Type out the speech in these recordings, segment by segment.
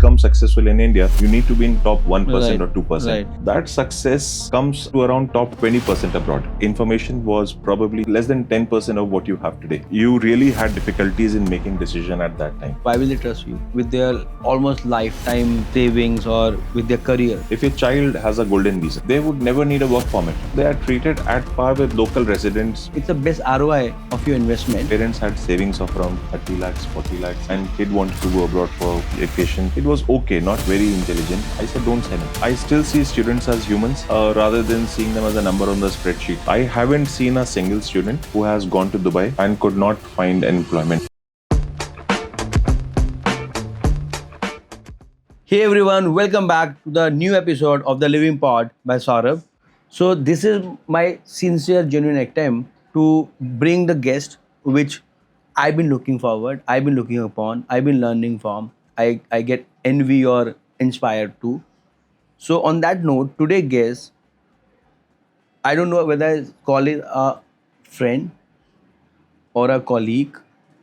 become successful in India, you need to be in top 1% Right. or 2%. Right. That success comes to around top 20% abroad. Information was probably less than 10% of what you have today. You really had difficulties in making decision at that time. Why will they trust you with their almost lifetime savings or with their career? If your child has a golden visa, they would never need a work permit. They are treated at par with local residents. It's the best ROI of your investment. Parents had savings of around 30 lakhs, 40 lakhs, and kid wanted to go abroad for vacation. It was okay, not very intelligent. I said, don't send him. I still see students as humans rather than seeing them as a number on the spreadsheet. I haven't seen a single student who has gone to Dubai and could not find employment. Hey everyone, welcome back to the new episode of The Living Pod by Saurabh. So this is my sincere, genuine attempt to bring the guest which I've been looking forward, I've been looking upon, I've been learning from, I get envy or inspired to. So on that note, today guest, I don't know whether I call it a friend or a colleague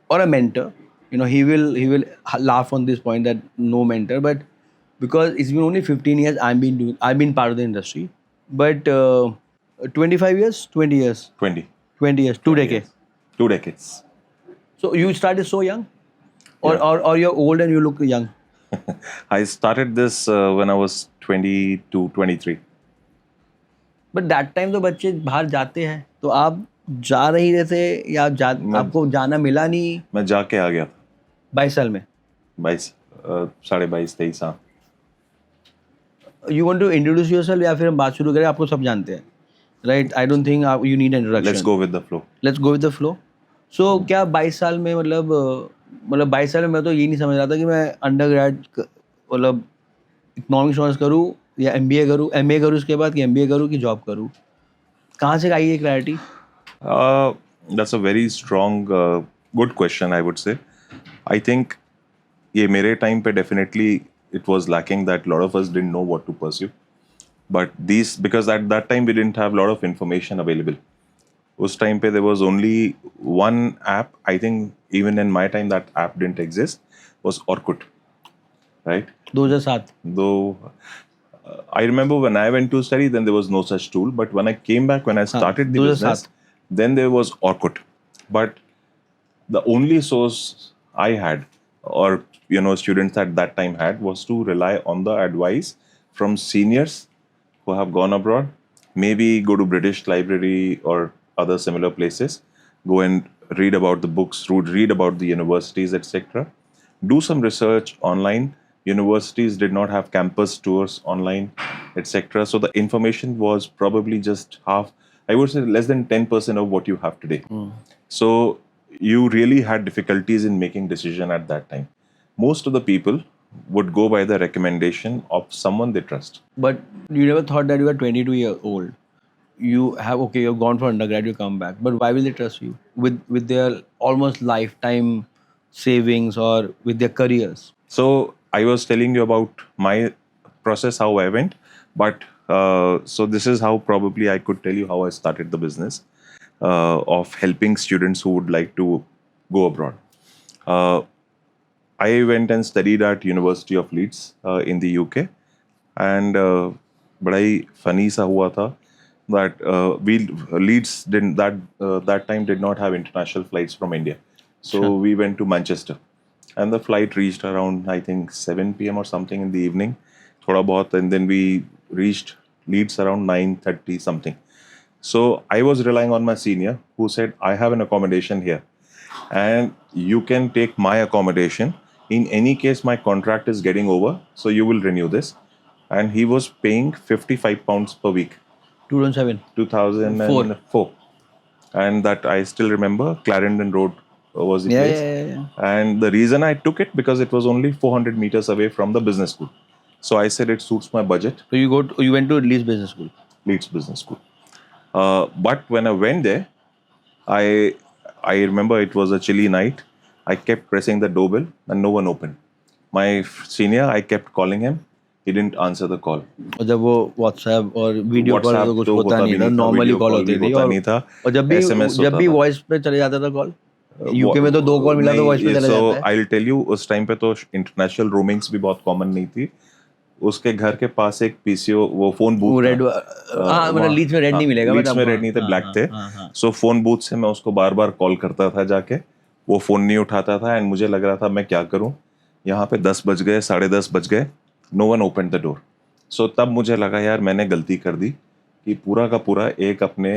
or a mentor. You know, he will laugh on this point that no mentor, but because it's been only 15 years I've been part of the industry, but 25 years, 20 years, 20. 20 years, 2 decades. 2 decades. So you started so young, or Yeah. or you're old and you look young. I started this when I was 22, 23. But that time तो बच्चे बाहर जाते हैं, तो आप जा नहीं रहे थे या आपको जाना मिला नहीं मैं जाके आ गया था 22 साल में? 22, 22.5, 23 हाँ. You want to introduce yourself या फिर हम बात शुरू करें? आपको सब जानते हैं, right? I don't think you need introduction. Let's go with the flow. Let's go with the flow. So क्या 22 साल में मतलब 22 साल में मैं तो ये नहीं समझ रहा था कि मैं अंडर मतलब इकोनॉमिक्स ऑनर्स करूँ या MBA करूँ, MA करूँ उसके बाद, कि MBA करूँ कि जॉब करूँ? कहाँ से आई ये clarity? That's a very strong, good question, I would say. I think ये मेरे time पे definitely it was lacking that a lot of us didn't know what to pursue. But because at that time we didn't have a lot of information available. उस time पे there was only one app. I think even in my time that app didn't exist, was Orkut, right? 2007. Though I remember when I went to study, then there was no such tool. But when I came back, when I started the 2007. business, then there was Orkut. But the only source I had, or students at that time had, was to rely on the advice from seniors who have gone abroad. Maybe go to British Library or other similar places, go and read about the books, read about the universities, etc. Do some research online. Universities did not have campus tours online, etc. So the information was probably just half, I would say less than 10% of what you have today. So you really had difficulties in making decision at that time. Most of the people would go by the recommendation of someone they trust. But you never thought that you were 22 years old. You've gone for undergrad, you come back. But why will they trust you with their almost lifetime savings or with their careers? So I was telling you about my process, how I went. But so this is how probably I could tell you how I started the business of helping students who would like to go abroad. I went and studied at University of Leeds in the UK, and बड़ा ही funny सा हुआ था that Leeds didn't that time did not have international flights from India, so we went to Manchester, and the flight reached around I think 7 p.m. or something in the evening, थोड़ा बहुत, and then we reached Leeds around 9:30 something. So I was relying on my senior who said, I have an accommodation here and you can take my accommodation. In any case, my contract is getting over, so you will renew this. And he was paying £55 per week. 2007. 2004. And that I still remember, Clarendon Road was the place. Yeah. And the reason I took it, because it was only 400 meters away from the business school. So I said it suits my budget. So you went to Leeds Business School. Leeds Business School. But when I went there, I remember it was a chilly night. I kept pressing the doorbell and no one opened. My senior, I kept calling him. He didn't answer the call. और जब वो WhatsApp और video call तो कुछ होता नहीं था, normally call होती थी, और जब भी SMS जब भी होता था. वॉइस पे चले जाता था कॉल. यूके में तो 2 कॉल मिला तो वॉइस पे चला so जाता है. I'll tell you, उस टाइम पे तो इंटरनेशनल रोमिंग्स भी बहुत कॉमन नहीं थी. उसके घर के पास एक पीसीओ वो फोन वो बूथ रेड, था. हाँ मतलब लीड्स में रेड नहीं मिलेगा, लीड्स बट में आपको रेड नहीं थे, हाँ, ब्लैक हाँ, थे. हाँ, हाँ. सो फोन बूथ से मैं उसको बार बार कॉल करता था जाके. वो फोन नहीं उठाता था एंड मुझे लग रहा था मैं क्या करूं. यहाँ पे 10 बज गए, 10:30 बज गए. No one open the door. So तब मुझे लगा यार मैंने गलती कर दी कि पूरा का पूरा एक अपने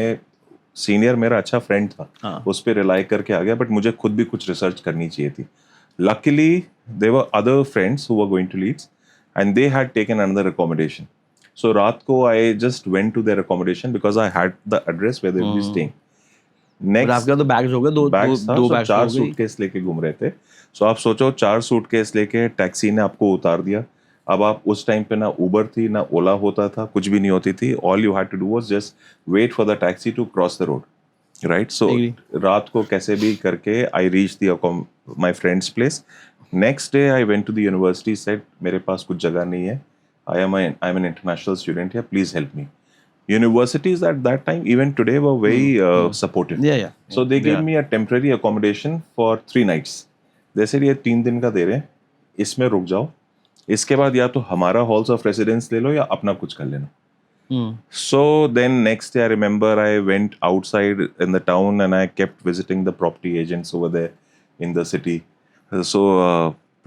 सीनियर मेरा अच्छा फ्रेंड था हाँ. उस पर रिलाई करके आ गया, बट मुझे खुद भी कुछ रिसर्च करनी चाहिए थी. Luckily their other friends who were going to Leeds and they had taken another accommodation. So रात को I just went to their accommodation because I had the address where they will be staying. But next आपके पास तो bags हो गए, दो bags था, दो सो बैग्स 4 हो गई. सूटकेस लेके घूम रहे थे. सो आप सोचो 4 सूटकेस लेके टैक्सी ने आपको उतार दिया. अब आप उस टाइम पे ना उबर थी ना ओला होता था, कुछ भी नहीं होती थी. All you had to do was just wait for the taxi to cross the road, right. So Agree. रात को कैसे भी करके I reach the my friends place. Next day I went to the university, said मेरे पास कुछ जगह नहीं है, I am an international student here, please help me. Universities at that time, even today, were very supportive. Yeah. So they They gave are. me a temporary accommodation for 3 nights. They said ये 3 दिन का दे रहे हैं, इसमें रुक जाओ. इसके बाद या तो हमारा halls of residence ले लो या अपना कुछ कर लेना. Hmm. So then next day I remember I went outside in the town and I kept visiting the property agents over there in the city. So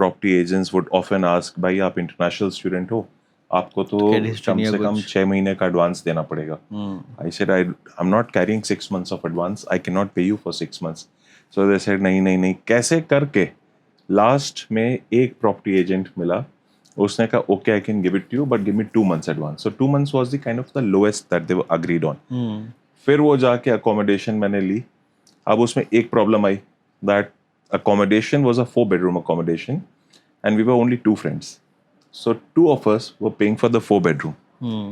property agents would often ask, भाई आप international student हो, आपको तो Credit history कम नहीं है से कम कुछ. 6 महीने का एडवांस देना पड़ेगा. Hmm. I said, I'm not carrying 6 months of advance. I cannot pay you for 6 months. So they said, नहीं. कैसे करके लास्ट में एक प्रॉपर्टी एजेंट मिला. उसने कहा, okay, I can give it to you, but give me 2 months advance. So 2 months was the kind of the lowest that they were agreed on. Hmm. फिर वो जाके accommodation मैंने ली. अब उसमें एक problem I, that accommodation was a 4-bedroom accommodation and we were only 2 friends. So 2 of us were paying for the 4-bedroom. Hmm.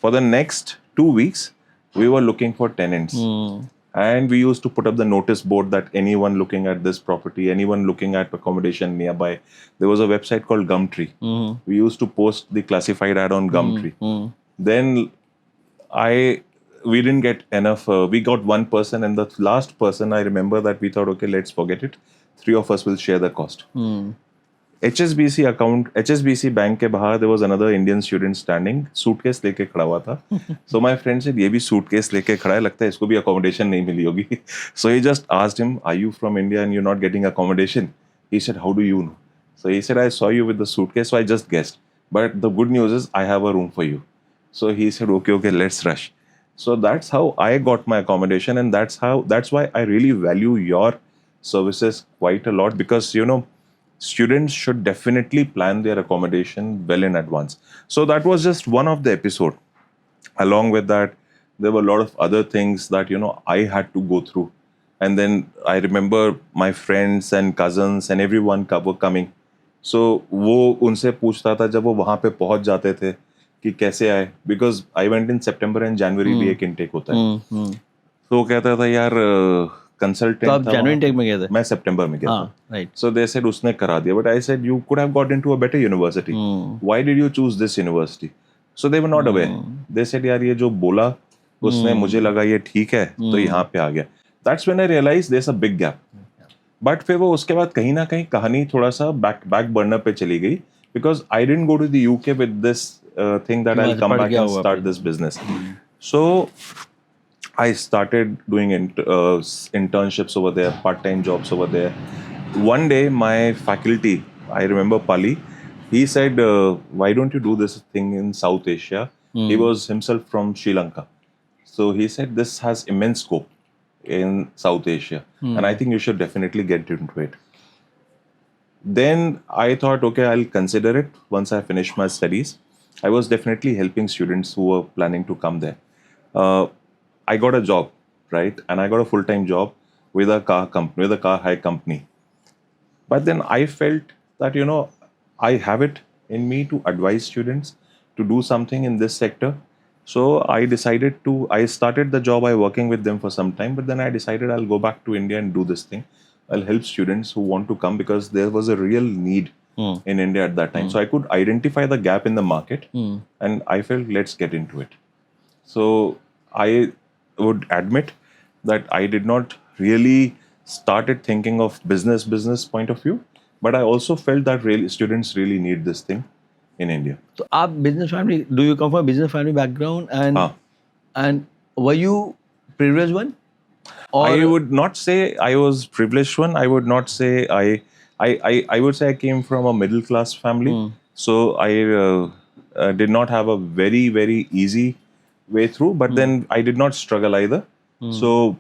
For the next 2 weeks, we were looking for tenants. Hmm. And we used to put up the notice board that anyone looking at this property, anyone looking at accommodation nearby. There was a website called Gumtree. Hmm. We used to post the classified ad on Gumtree. Hmm. Then we didn't get enough. We got one person, and the last person, I remember that we thought, okay, let's forget it. 3 of us will share the cost. Hmm. HSBC bank के बाहर there was another Indian student standing, suitcase लेके खड़ा हुआ था. So my friend said, ये भी suitcase लेके खड़ा है, लगता है इसको भी accommodation नहीं मिली होगी. So he just asked him, are you from India and you're not getting accommodation? He said, how do you know? So he said, I saw you with the suitcase, so I just guessed. But the good news is I have a room for you. So he said, okay, let's rush. So that's how I got my accommodation, and that's why I really value your services quite a lot, because students should definitely plan their accommodation well in advance. So that was just one of the episode. Along with that, there were a lot of other things that I had to go through. And then I remember my friends and cousins and everyone were coming. So वो उनसे पूछता था जब वो वहाँ पे पहुँच जाते थे कि कैसे आए, because I went in September and January भी एक intake होता है. तो वो कहता था यार कंसल्टेंट तो आप था. January intake में गए थे? मैं सितंबर में गया था. Right. So they said उसने करा दिया, but I said you could have got into a better university. Why did you choose this university? So they were not aware. They said यार ये जो बोला उसने मुझे लगा ये ठीक है तो यहाँ पे आ गया. That's when I realized there's a big gap. But फिर वो उसके बाद कहीं ना कहीं कहानी थोड़ा सा back burner पे चली गई, because I didn't go to the UK with this thing that I'll come back and start this business. So I started doing internships over there, part-time jobs over there. One day, my faculty, I remember Pali, he said, why don't you do this thing in South Asia? He was himself from Sri Lanka. So he said, this has immense scope in South Asia. And I think you should definitely get into it. Then I thought, okay, I'll consider it once I finish my studies. I was definitely helping students who were planning to come there. I got a job, right? And I got a full-time job with a car company, with a car hire company. But then I felt that, I have it in me to advise students to do something in this sector. So I started the job by working with them for some time, but then I decided I'll go back to India and do this thing. I'll help students who want to come, because there was a real need in India at that time. So I could identify the gap in the market, and I felt, let's get into it. So I would admit that I did not really started thinking of business point of view, but I also felt that really students really need this thing in India. So आप business family, do you come from a business family background हाँ. and were you privileged one? Or I would not say I was privileged one. I would not say I would say I came from a middle class family. So I did not have a very easy way through. But then I did not struggle either. So,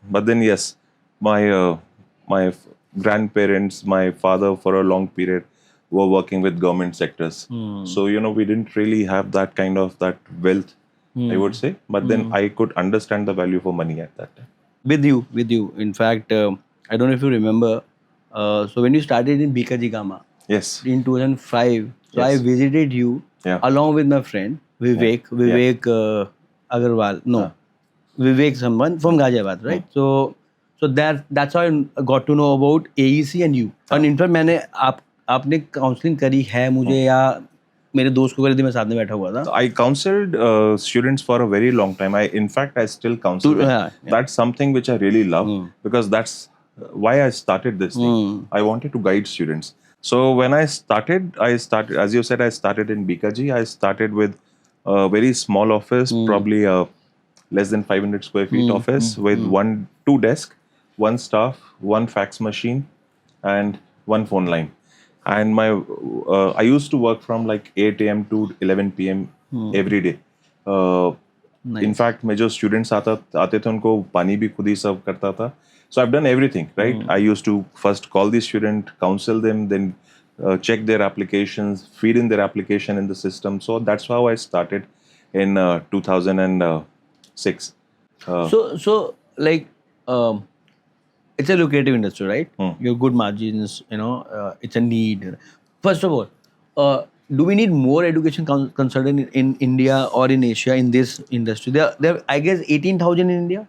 but then yes, my grandparents, my father for a long period were working with government sectors. So we didn't really have that kind of that wealth, I would say. But then I could understand the value for money at that time. with you. In fact, I don't know if you remember. So when you started in Bikaji Gama Yes. in 2005, so I Yes. visited you Yeah. along with my friend Vivek Agarwal. No, Vivek someone from Ghaziabad, right? So that's how I got to know about AEC and you. And in fact मैंने आपने counselling करी है मुझे या मेरे दोस्त को करी थी, मैं साथ में बैठा हुआ था. I counseled students for a very long time. In fact, I still counsel them. yeah. That's something which I really love because that's why I started this thing. I wanted to guide students. So when I started, as you said, I started in Bikaji. I started with a very small office, probably a less than 500 square feet office with two desks, one staff, one fax machine, and one phone line. And I used to work from like 8 a.m. to 11 p.m. every day. In fact, मैं जो students आते थे उनको पानी भी खुद ही serve करता था. So I've done everything, right? I used to first call the student, counsel them, then check their applications, feed in their application in the system. So that's how I started in 2006. So like it's a lucrative industry, right? You have good margins, it's a need. First of all, do we need more education consultant in India or in Asia in this industry? There I guess 18,000 in India.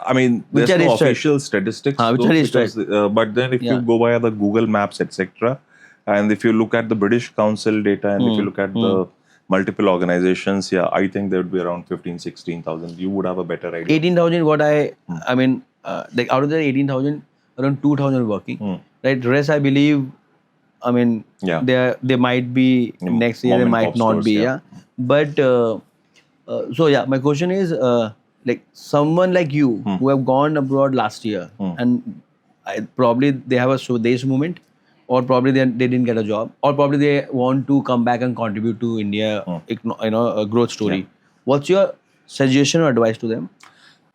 I mean, Which there's are no registered. official statistics, which though, are registered. because, but then if you go via the Google Maps, etc., and if you look at the British Council data, and if you look at the multiple organizations, yeah, I think there would be around 16,000. You would have a better idea. 18,000. What I mean, like out of the 18,000, around 2,000 working, right? Rest I believe. I mean, Yeah. they might be next year, Mom they and might pop not stores, be, yeah. But so yeah, my question is, like someone like you who have gone abroad last year and probably they have a Swadesh movement, or probably they didn't get a job, or probably they want to come back and contribute to India, a growth story. What's your suggestion or advice to them?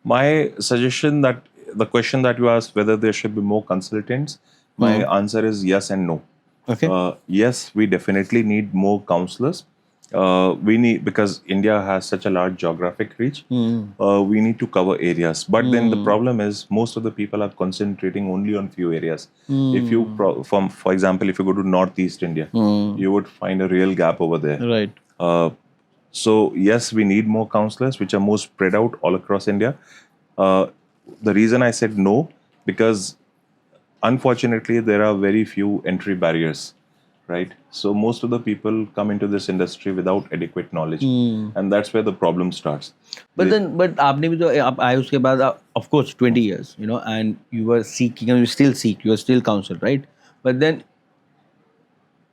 My suggestion, that the question that you asked, whether there should be more consultants, my answer is yes and no. Okay. Yes, we definitely need more counselors. We need, because India has such a large geographic reach. We need to cover areas, but then the problem is most of the people are concentrating only on few areas. If you, for example, if you go to Northeast India, you would find a real gap over there. Right. So yes, we need more counselors, which are more spread out all across India. The reason I said no, because unfortunately there are very few entry barriers, right? So most of the people come into this industry without adequate knowledge, and that's where the problem starts. But आपने भी तो आप आए उसके बाद, of course 20 years, and you were seeking and you still seek, you are still counsel, right? But then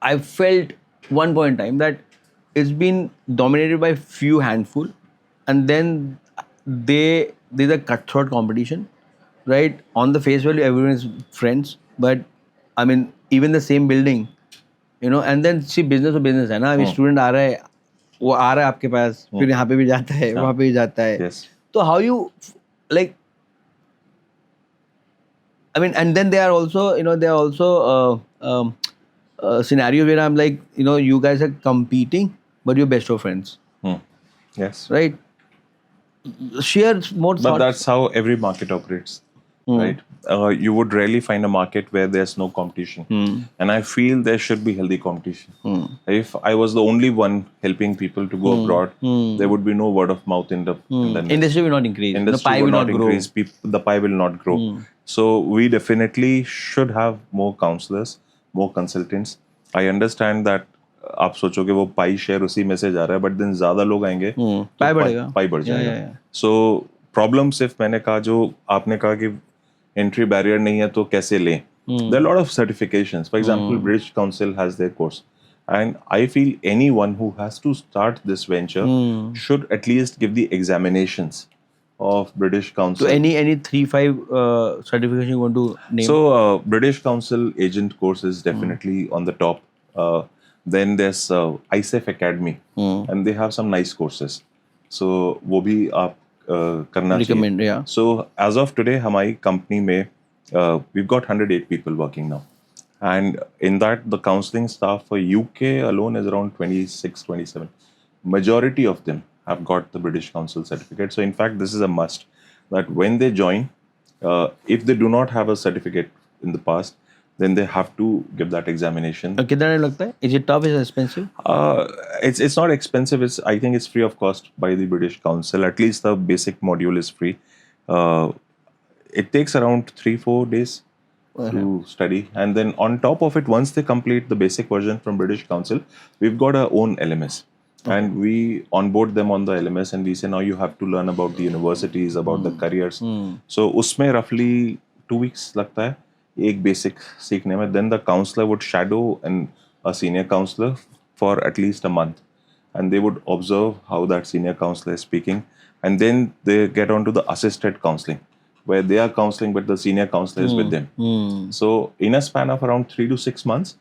I felt one point in time that it's been dominated by few handful, and then there's a cutthroat competition, right? On the face value, everyone is friends, but I mean even the same building, and then see business to business है ना. अभी student आ रहा है, वो आ रहा है आपके पास, फिर यहाँ पे भी जाता है, वहाँ पे भी जाता है. Yes. So how you like? I mean, and then there are also scenarios where I'm like, you guys are competing, but you're best of friends, Yes. right? Share more But thoughts. that's how every market operates, right? You would rarely find a market where there's no competition. And I feel there should be healthy competition. If I was the only one helping people to go abroad, there would be no word of mouth in the Industry will not increase. industry The pie would will not not grow. increase. The pie will not grow. So we definitely should have more counselors, more consultants. I understand that आप सोचोगे वो पाई share उसी में से जा रहा है, but दिन ज्यादा लोग आएंगे पाई बढ़ेगा. पाई बढ़ जाएगा. सो प्रॉब्लम सिर्फ मैंने कहा, जो आपने कहा कि एंट्री बैरियर नहीं है तो कैसे लें. There are a lot of certifications. For example, British Council has their course. And I feel anyone who has to start this venture should at least give the examinations of British Council. So any 3-5 certification you want to name? So British Council agent course is definitely on the top. Then there's ISEF Academy, and they have some nice courses. So वो भी आप करना चाहिए. Recommend, yeah. So as of today, हमारी company में we've got 108 people working now, and in that the counseling staff for UK alone is around 26-27. Majority of them have got the British Council certificate. So in fact, this is a must that when they join, if they do not have a certificate in the past, then they have to give that examination. कितना time लगता है? Is it tough? Is it expensive? It's not expensive. I think it's free of cost by the British Council. At least the basic module is free. It takes around 3-4 days to study, and then on top of it, once they complete the basic version from British Council, we've got our own LMS. And we onboard them on the LMS, and we say now you have to learn about the universities, about the careers. So उसमें roughly 2 weeks लगता है एक basic सीखने में. Then the counselor would shadow a senior counselor for at least a month, and they would observe how that senior counselor is speaking, and then they get on to the assisted counseling, where they are counseling but the senior counselor is with them. So in a span of around 3 to 6 months,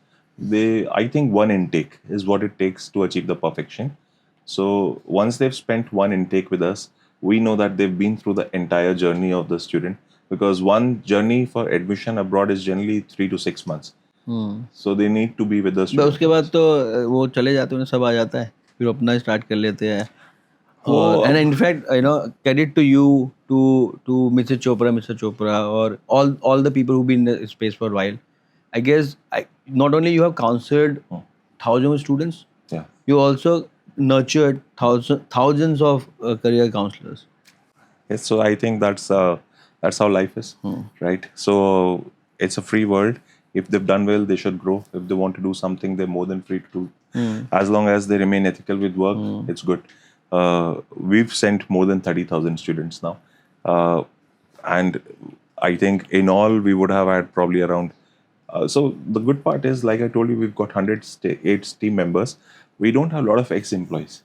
I think one intake is what it takes to achieve the perfection. So once they've spent one intake with us, we know that they've been through the entire journey of the student, because one journey for admission abroad is generally 3 to 6 months. So they need to be with the student. उसके बाद तो वो चले जाते हैं, सब आ जाता है, फिर अपना स्टार्ट कर लेते हैं. And in fact, credit to you, to Mr. Chopra, or all the people who've been in the space for a while. I guess not only you have counseled thousands of students, Yeah. you also nurtured thousands of career counselors. Yes, so I think that's how life is, right? So it's a free world. If they've done well, they should grow. If they want to do something, they're more than free to do. As long as they remain ethical with work, it's good. We've sent more than 30,000 students now. And I think in all, we would have had probably around... so the good part is, like I told you, we've got 108 team members. We don't have a lot of ex-employees,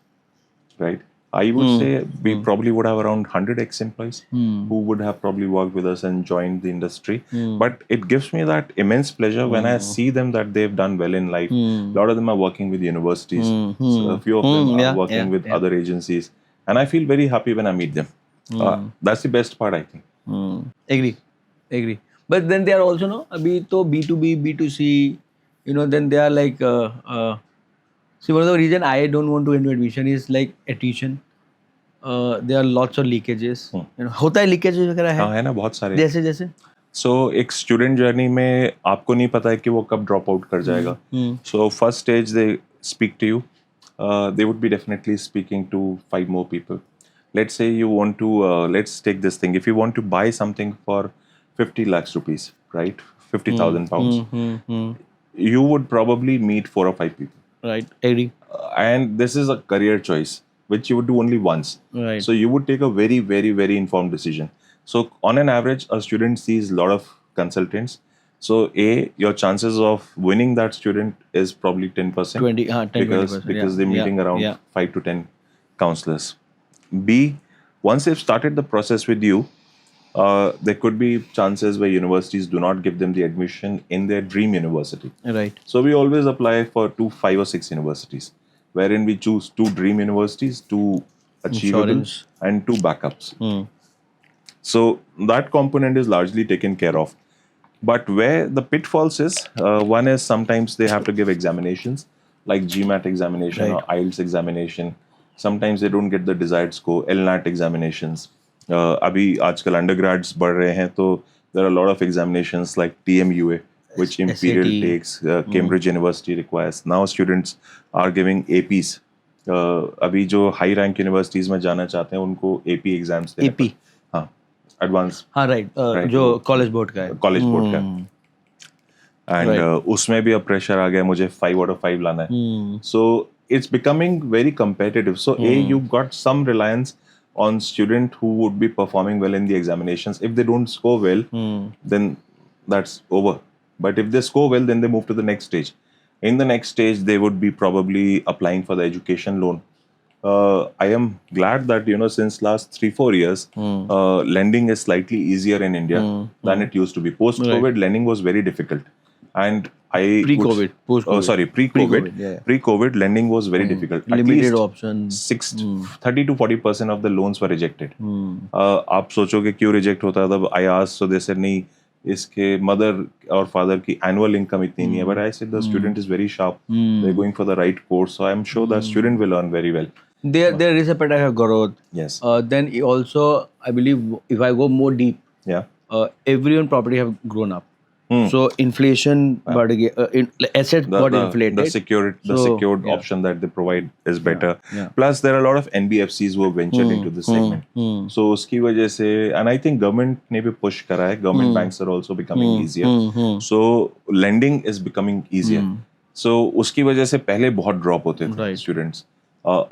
right? I would say we probably would have around 100 ex-employees who would have probably worked with us and joined the industry. But it gives me that immense pleasure when I see them that they've done well in life. A lot of them are working with universities. So a few of them are working with other agencies. And I feel very happy when I meet them. That's the best part, I think. Agree. But then they are also, no, abhi to B2B, B2C, then they are like, see, one of the reason I don't want to into admission is like attrition. There are lots of leakages. होता है leakages वगैरह है? हाँ, है ना, बहुत सारे. जैसे? So एक student journey में आपको नहीं पता है कि वो कब drop out कर जाएगा. So first stage they speak to you. They would be definitely speaking to 5 more people. Let's say you want to, let's take this thing. If you want to buy something for 50 lakhs rupees, right? 50,000 pounds. You would probably meet 4 or 5 people. Right, agree. And this is a career choice, which you would do only once. Right. So you would take a very, very, very informed decision. So on an average, a student sees a lot of consultants. So your chances of winning that student is probably 10%. 10-20%. Because they're meeting around 5 to 10 counselors. B, once they've started the process with you, there could be chances where universities do not give them the admission in their dream university. Right. So we always apply for 2, 5 or 6 universities, wherein we choose 2 dream universities, 2 achievable, Insurance. and 2 backups. So that component is largely taken care of. But where the pitfalls is, one is sometimes they have to give examinations, like GMAT examination or IELTS examination. Sometimes they don't get the desired score, LNAT examinations. अभी आजकल undergrads बढ़ रहे हैं, तो there are a lot of examinations like TMUA, which Imperial SAT. takes, Cambridge University requires. Now students are giving APs. अभी जो high rank universities में जाना चाहते हैं उनको AP exams देने AP. हाँ, advanced. हाँ, right. जो college board का है. College board का. And उसमें भी अब pressure आ गया, मुझे 5 out of 5 लाना है. So it's becoming very competitive. So you've got some reliance on student who would be performing well in the examinations. If they don't score well, then that's over. But if they score well, then they move to the next stage. In the next stage, they would be probably applying for the education loan. I am glad that since last 3-4 years, lending is slightly easier in India than it used to be. Post-COVID, lending was very difficult, and Pre-COVID, post-COVID. Pre-COVID. Pre-COVID, yeah. Pre-COVID, lending was very difficult. At Limited least options. 30 to 40% of the loans were rejected. आप सोचोगे क्यों reject होता है? तब I asked, so they said नहीं, इसके mother और father की एनुअल इनकम इतनी नहीं है. But I said the student is very sharp. They're going for the right course, so I'm sure the student will learn very well. There is a better growth. Yes. Then also, I believe, if I go more deep, Yeah. everyone property have grown up. So inflation, but assets got inflated. The secured yeah. option that they provide is better. Yeah. Plus, there are a lot of NBFCs who have ventured into this segment. So उसकी वजह से, and I think government ने भी push करा है. Government banks are also becoming easier. So lending is becoming easier. So उसकी वजह से पहले बहुत drop होते थे students.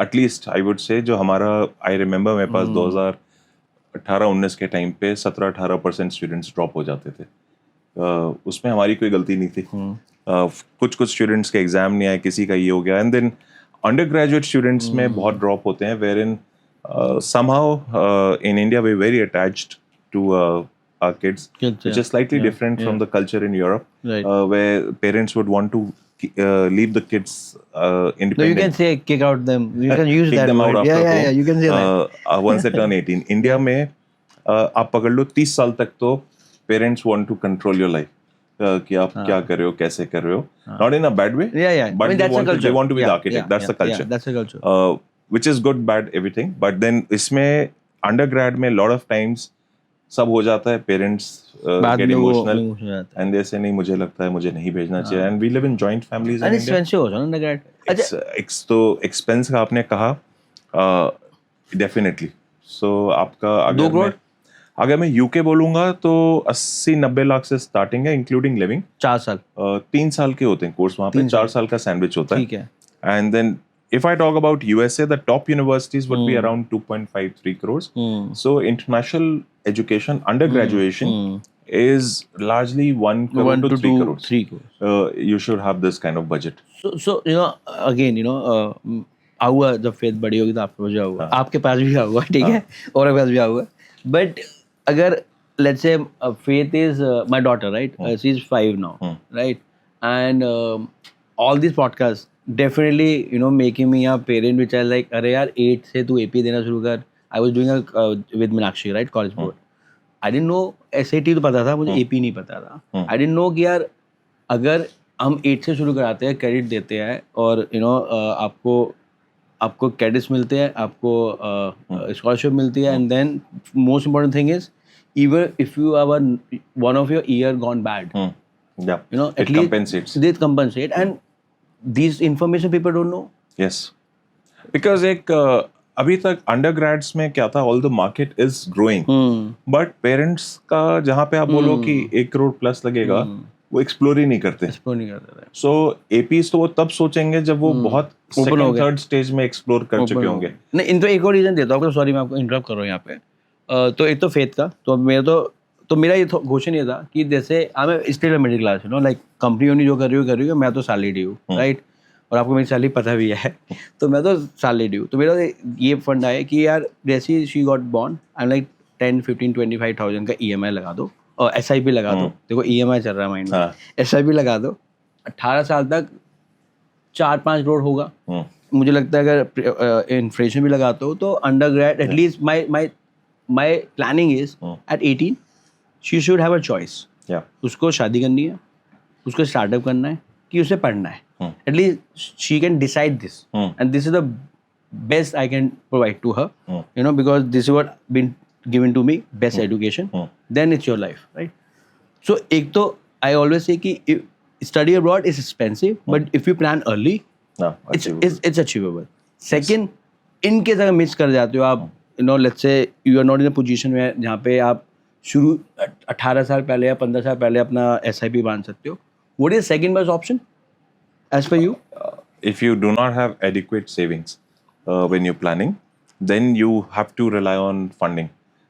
At least I would say जो हमारा, I remember मेरे पास 2018-19 के टाइम पे 17-18% students drop हो जाते थे. उसमें हमारी कोई गलती नहीं थी. कुछ स्टूडेंट्स के एग्जाम नहीं आए, किसी का ये हो गया. And then undergraduate students में बहुत ड्रॉप होते हैं, where in somehow in India we're very attached to our kids, which is slightly different from the culture in Europe, where parents would want to leave the kids independent. No, you can say kick out them. You can use kick that them out word. after Yeah, you can say that. Once they turn 18. India में आप पकड़ लो 30 साल तक तो parents want to control your life. कि आप क्या कर रहे हो, कैसे कर रहे हो. Not in a bad way. Yeah. But I mean, they want to be the architect. That's the culture. Yeah, that's the culture. Which is good, bad, everything. But then इसमें undergrad में lot of times सब हो जाता है. Parents get emotional and they say नहीं, मुझे लगता है मुझे नहीं भेजना चाहिए. And we live in joint families in And India. expensive also undergrad. तो expense का आपने कहा, definitely. So आपका अगर मैं यूके बोलूंगा तो 80-90 लाख से स्टार्टिंग है, इंक्लूडिंग लिविंग. 4 साल 3 साल के होते हैं कोर्स वहाँ पे. 4 साल का सैंडविच होता है. ठीक है. And then if I talk about USA, the top universities would be around 2.5-3 crores. So international education, undergraduation is largely 1 crore to 3 crores. 3 crores. You should have this kind of budget. So again, आऊगा जब faith बड़ी होगी तो आपके पास भी आऊगा, आपके पास भी आऊगा, ठीक है, और पास भी आऊगा. But अगर let's say Faith is my daughter, right? She's 5 now, right? And all these podcasts definitely making me a parent which I like. अरे यार 8 से तू AP देना शुरू कर. I was doing with Meenakshi, right? College board. I didn't know SAT तो पता था, मुझे AP नहीं पता था. I didn't know कि यार अगर हम 8 से शुरू कराते हैं, क्रेडिट देते हैं और आपको क्रेडिट्स मिलते हैं, आपको स्कॉलरशिप मिलती है. And then most important thing is even if you have one of your year gone bad, it compensates. They compensate, and these information people don't know. Yes, because अभी तक undergrads में क्या था, all the market is growing, but parents का जहाँ पे आप बोलो कि 1 crore plus लगेगा, वो एक्सप्लोर ही नहीं करते. सो एपीज तो वो तब सोचेंगे जब वो बहुत सेकंड थर्ड स्टेज में एक्सप्लोर कर चुके होंगे. नहीं, इन तो एक और रीजन देता हूँ, सॉरी मैं आपको इंटरप्ट कर रहा हूँ यहाँ पे. तो एक तो फेथ का, तो मेरा ये क्वेश्चन ये था कि जैसे I still middle class, like company ओनी जो कर रही है, मैं तो सैलरीड हूँ, राइट, और आपको मेरी सैलरी पता भी है. तो मैं तो सैलरीड हूँ. तो मेरा ये फंड आया कि यार जैसे she got born, I like 10-15-25,000 का EMI लगा दो और SIP लगा दो. देखो EMI चल रहा है माइंड में, SIP लगा दो. 18 साल तक 4-5 करोड़ होगा. मुझे लगता है अगर इन्फ्लेशन भी लगाते हो तो undergrad at least my planning is at 18 she should have a choice. उसको शादी करनी है, उसको स्टार्टअप करना है कि उसे पढ़ना है. At least she can decide this, and this is the best I can provide to her, because this is what been given to me, best education, then it's your life, right? So एक तो I always say कि study abroad is expensive, but if you plan early, it's achievable. Second, in case अगर miss कर जाते हो आप, let's say you are not in a position where जहाँ पे आप शुरू 18 साल पहले या 15 साल पहले अपना SIP बांध सकते हो, what is second best option as per you? If you do not have adequate savings when you're planning, then you have to rely on funding,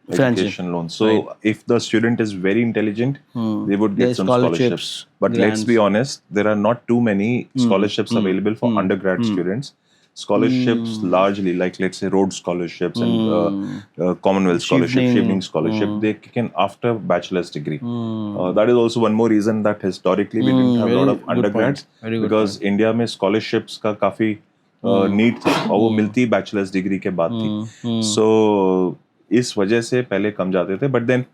Financing. education loans. So if the student is very intelligent, they would get There's some scholarships. But let's be honest, there are not too many scholarships available for undergrad students. Scholarships largely, like let's say Rhodes scholarships and Commonwealth scholarship, Chevening scholarship, they kick in after bachelor's degree. That is also one more reason that historically we didn't have a lot of undergrads, because India में scholarships का काफी need था और वो मिलती bachelors degree के बाद थी. सो इस वजह से पहले कम जाते थे. बट देन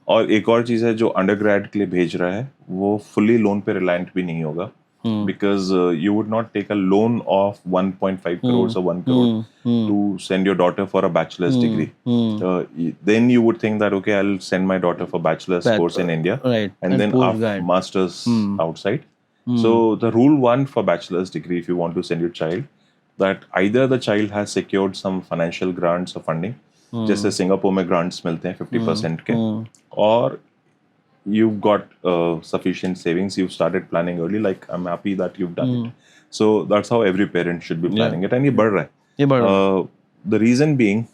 और एक और चीज है, जो अंडरग्रेड के लिए भेज रहा है वो फुल्ली लोन पे रिलायंट भी नहीं होगा, because you would not take a loan of 1.5 crores or 1 crore to send your daughter for a bachelor's degree. Then you would think that, okay, I'll send my daughter for bachelor's course in India, Right. and then after master's outside. So the rule one for bachelor's degree, if you want to send your child, that either the child has secured some financial grants or funding, जैसे Singapore में grants मिलते हैं 50% के, or you've got sufficient savings, you've started planning early, like I'm happy that you've done it. So that's how every parent should be planning it, and ये बढ़ रहा है. ये बढ़ रहा है. The reason being,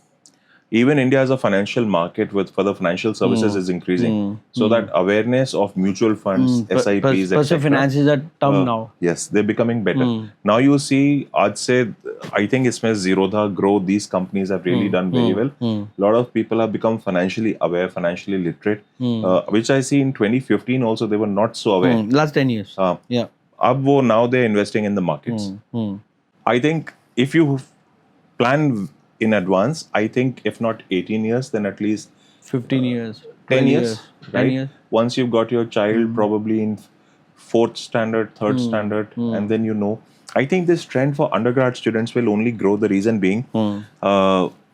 even India as a financial market for the financial services is increasing. So that awareness of mutual funds, SIPs, Personal etc. finances are tough now. Yes, they're becoming better. Now you see, I'd say, I think इसमें Zerodha, Grow, these companies have really done very well. A lot of people have become financially aware, financially literate, which I see in 2015 also they were not so aware. Last 10 years. Yeah. अब वो now they're investing in the markets. I think if you plan in advance, I think if not 18 years, then at least 15 years. 10 years, 10 right? years. Once you've got your child probably in 4th standard, 3rd standard, and then I think this trend for undergrad students will only grow. The reason being,